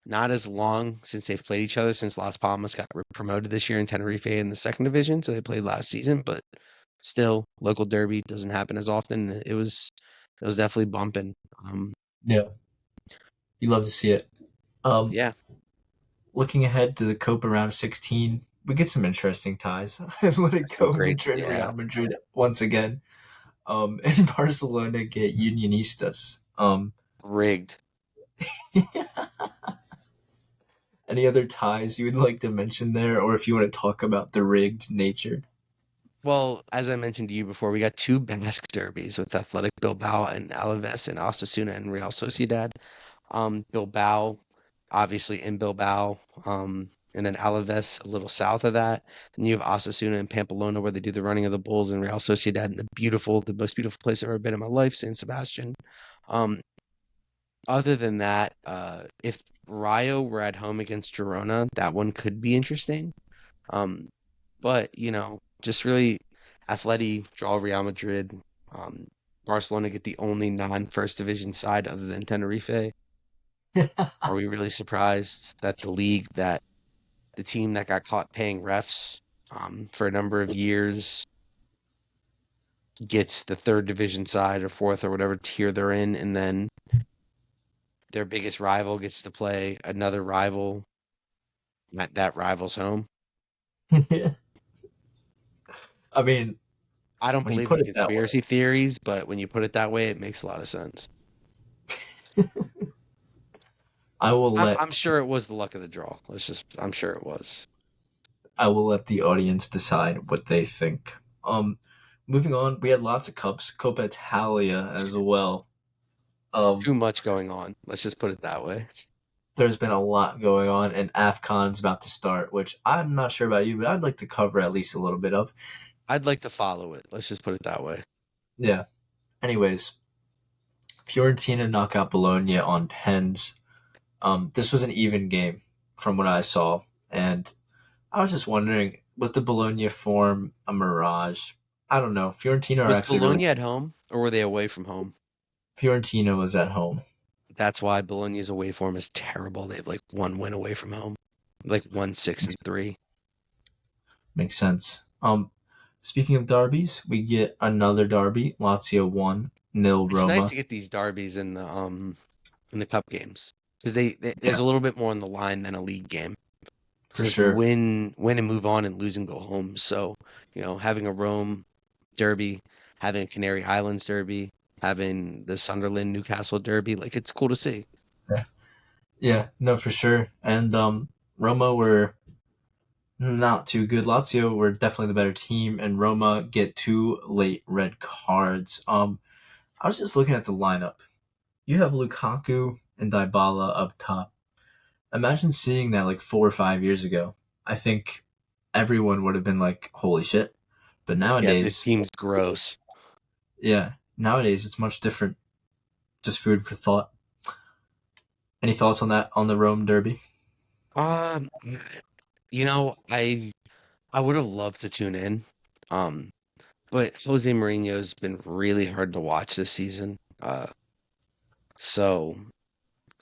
Not as long since they've played each other since Las Palmas got promoted this year in Tenerife in the second division, so they played last season, but still local derby doesn't happen as often. It was definitely bumping. yeah. You love to see it. Um, Yeah, Looking ahead to the Copa round of 16, we get some interesting ties. some Atletico great, Madrid, yeah, Real Madrid once again. And Barcelona get Unionistas. rigged. Any other ties you would like to mention there, or if you want to talk about the rigged nature? Well, as I mentioned to you before, we got two Basque derbies with Athletic Bilbao and Alaves and Osasuna and Real Sociedad. Bilbao, obviously in Bilbao, and then Alaves a little south of that. Then you have Osasuna and Pamplona where they do the running of the bulls and Real Sociedad in the most beautiful place I've ever been in my life, San Sebastian. Um, Other than that, if Rayo were at home against Girona, that one could be interesting. Um, but just really Atleti draw Real Madrid. Um, Barcelona get the only non-first division side other than Tenerife. Are we really surprised that the team that got caught paying refs for a number of years gets the third division side or fourth or whatever tier they're in, and then their biggest rival gets to play another rival at that rival's home? I mean, I don't when you believe put in it that way, conspiracy theories, but when you put it that way, it makes a lot of sense. I will I'm let sure it was the luck of the draw. I'm sure it was. I will let the audience decide what they think. Moving on, we had lots of cups, Coppa Italia as well. Too Um, much going on. Let's just put it that way. there's been a lot going on, and AFCON's about to start, which I'm not sure about you, but I'd like to cover at least a little bit of. I'd like to follow it. Let's just put it that way. Yeah. Anyways, Fiorentina knock out Bologna on pens. This was an even game from what I saw, and I was just wondering, was the Bologna form a mirage? I don't know. Fiorentina are Was actually really Bologna at home or were they away from home? Fiorentina was at home. That's why Bologna's away form is terrible. They have like one win away from home, like 1-6-3. Makes sense. Speaking of derbies, we get another derby. Lazio 1-0 It's nice Roma. to get these derbies in the cup games because there's Yeah, a little bit more on the line than a league game. for It's like sure. win and move on, and lose and go home. So, having a Rome derby, having a Canary Islands derby, having the Sunderland Newcastle derby, like it's cool to see. Yeah, yeah, no, for sure. And Roma were not too good. Lazio were definitely the better team, and Roma get two late red cards. I was just looking at the lineup. You have Lukaku and Dybala up top. Imagine seeing that like 4 or 5 years ago. I think everyone would have been like, "Holy shit!" But Yeah, this nowadays, team's gross. yeah, nowadays it's much different. Just food for thought. Any thoughts on that on the Rome Derby? Um, I would have loved to tune in. Um, but Jose Mourinho's been really hard to watch this season. So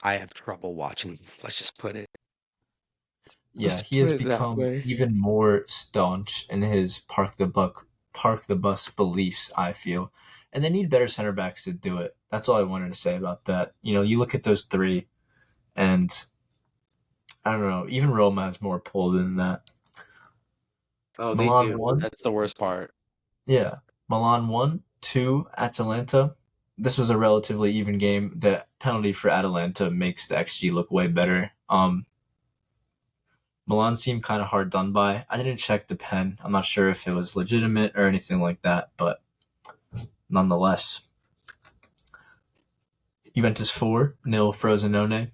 I have trouble watching. Let's just put it. Yeah, Let's he put has it that become way. even more staunch in his park the bus beliefs, I feel. And they need better center backs to do it. That's all I wanted to say about that. You look at those three and I don't know, even Roma has more pull than that. Oh, they Milan do. won. That's the worst part. Yeah. Milan won, 2 Atalanta. This was a relatively even game. The penalty for Atalanta makes the XG look way better. Milan seemed kind of hard done by. I didn't check the pen. I'm not sure if it was legitimate or anything like that, but nonetheless. Juventus 4-0 Frosinone.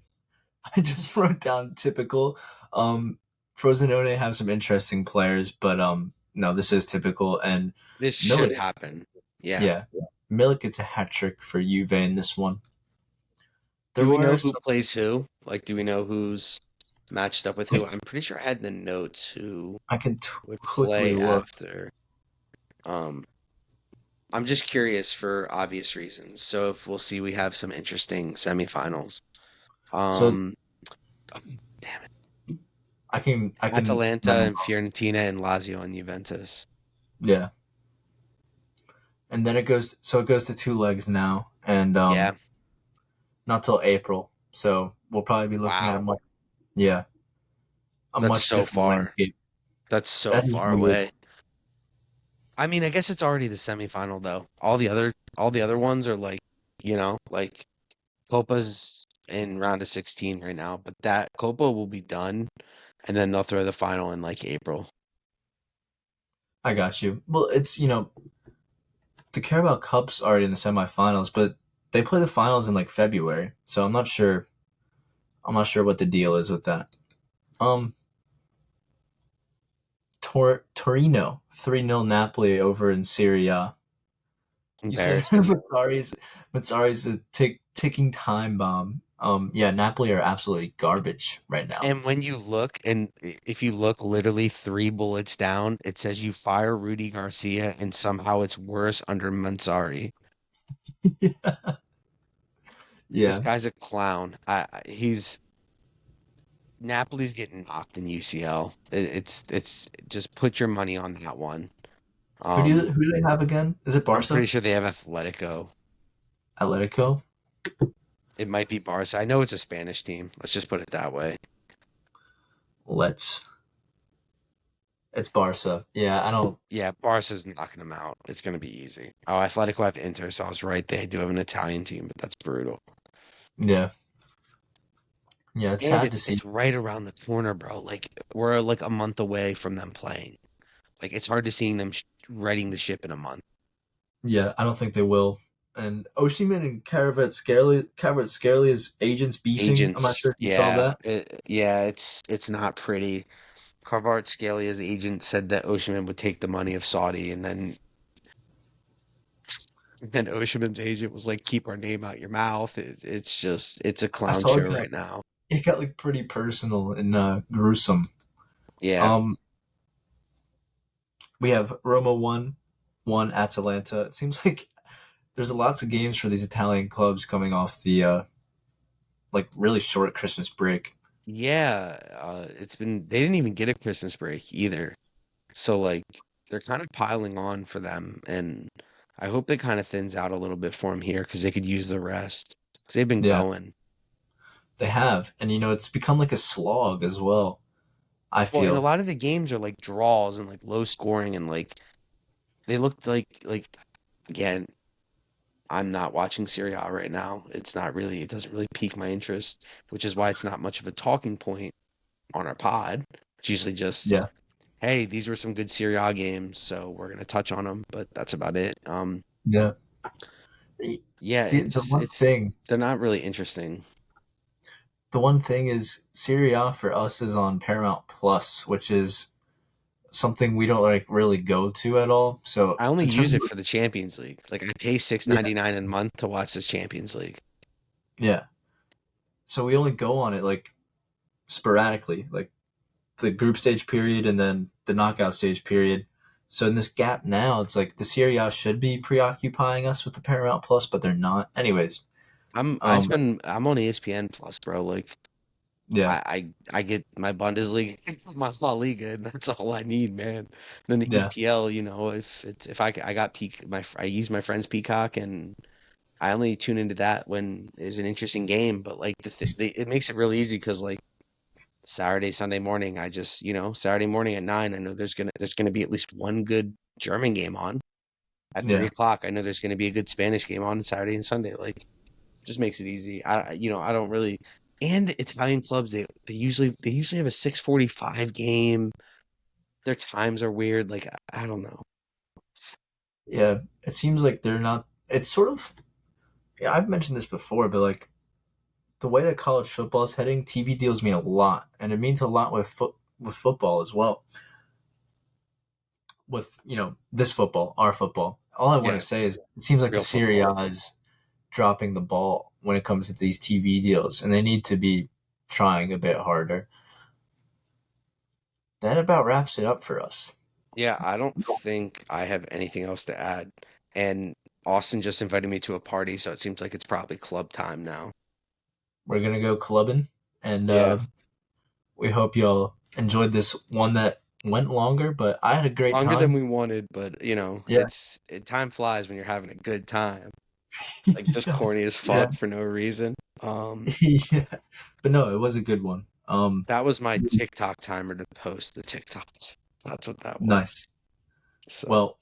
I just wrote down typical. Um, Frosinone have some interesting players, but no, this is typical. And This should Milik, happen. Yeah. yeah, Milik gets a hat trick for Juve in this one. There Do we know were who some. plays who? Like, do we know who's matched up with who? I'm pretty sure I had the notes who I can would quickly play look. after. Um, I'm just curious for obvious reasons. So if we'll see, we have some interesting semifinals. So Um, oh, damn it. I can Atalanta remember. and Fiorentina and Lazio and Juventus. Yeah, and then it goes to two legs now, and Yeah. not till April. So we'll probably be looking at Wow. a That's much so different far. landscape. That's so That is far weird. away. I mean, I guess it's already the semifinal though. All the other ones are like Copa's in round of 16 right now, but that Copa will be done and then they'll throw the final in like April. I got you. Well, it's the Carabao Cup's already in the semifinals, but they play the finals in like February. So I'm not sure. I'm not sure what the deal is with that. Um, Torino 3-0 Napoli over in Serie A. You said Embarrassing. Mazzari's a ticking time bomb. Yeah, Napoli are absolutely garbage right now. And when you look, and if you look literally 3 bullets down, it says you fire Rudy Garcia, and somehow it's worse under Mansari. This Yeah. guy's a clown. He's Napoli's getting knocked in UCL. It's just put your money on that one. Who do they have again? Is it I'm pretty Barca? sure they have Atletico. Atletico? It might be Barca. I know it's a Spanish team. Let's just put it that way. Let's. It's Barca. Yeah, I don't. Yeah, Barca's knocking them out. It's going to be easy. Oh, Atletico have Inter, so I was right. They do have an Italian team, but that's brutal. Yeah, yeah. It's And sad to it's see. it's right around the corner, bro. Like we're like a month away from them playing. Like it's hard to seeing them righting the ship in a month. Yeah, I don't think they will. And Oshiman and Kvaratskhelia agents beefing. I'm not Agents, sure if you saw that. yeah, it's not pretty. Kvaratskhelia agent said that Osimhen would take the money of Saudi, and then Osimhen's agent was like, "Keep our name out your mouth." It's a I clown saw show it got right now. it got like pretty personal and gruesome. Yeah, Um, we have Roma 1 Atalanta. It seems like there's lots of games for these Italian clubs coming off the like really short Christmas break. yeah. They didn't even get a Christmas break either, so like they're kind of piling on for them, and I hope they kind of thins out a little bit for them here because they could use the rest because they've been Yeah, going. they have, and it's become like a slog as well. I Well, and a feel. lot of the games are like draws and like low scoring and like they looked like again, I'm not watching Serie A right now. It doesn't really pique my interest, which is why it's not much of a talking point on our pod. It's usually just, Yeah, hey, these were some good Serie A games, so we're gonna touch on them, but that's about it. yeah. The, Yeah, the one thing, they're not really interesting. is Serie A for us is on Paramount Plus, which is something we don't like really go to at all. So I only in use terms it of for the Champions League. Like I pay six yeah, ninety nine a month to watch this Champions League. yeah. So we only go on it like sporadically, like the group stage period and then the knockout stage period. So in this gap now, it's like the Serie A should be preoccupying us with the Paramount Plus, but they're not. Anyways, um, I'm on ESPN Plus, bro. Like yeah, I get my Bundesliga, my La Liga, and that's all I need, man. Then the yeah, EPL, if I got I use my friend's Peacock, and I only tune into that when there's an interesting game. But like it makes it really easy because like Saturday, Sunday morning, Saturday morning at 9, I know there's gonna be at least one good German game on. At three yeah, o'clock, I know there's gonna be a good Spanish game on Saturday and Sunday. Like just makes it easy. I don't really. And the Italian clubs, they usually have a 6:45 game. Their times are weird. Like I don't know. yeah. It seems like they're not. It's sort of. Yeah, I've mentioned this before, but like the way that college football is heading, TV deals mean a lot, and it means a lot with football as well. With this football, our football. All I want Yeah, to say is it seems like the real Serie football. A is dropping the ball when it comes to these TV deals, and they need to be trying a bit harder. That about wraps it up for us. Yeah, I don't think I have anything else to add. And Austin just invited me to a party, so it seems like it's probably club time now. We're gonna go clubbing, and Yeah, we hope y'all enjoyed this one that went longer, but I had a great longer than time. we wanted, but Yeah, time flies when you're having a good time. Like just corny as yeah, fuck for no reason. yeah. But no, it was a good one. That was my TikTok timer to post the TikToks. That's what that was. Nice. So, Well,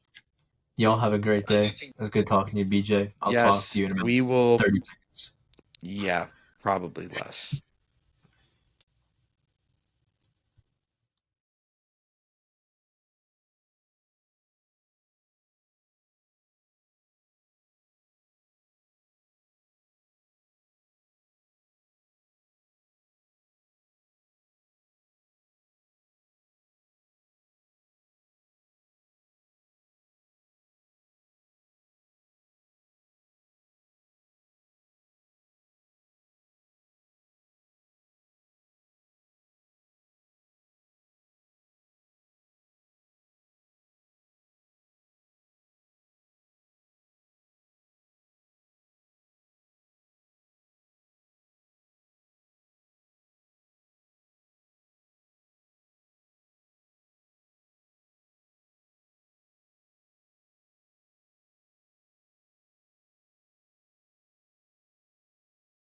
y'all have a great day. It was good talking to you, BJ. I'll talk to yes, you in about we will. 30 seconds. Yeah, probably less.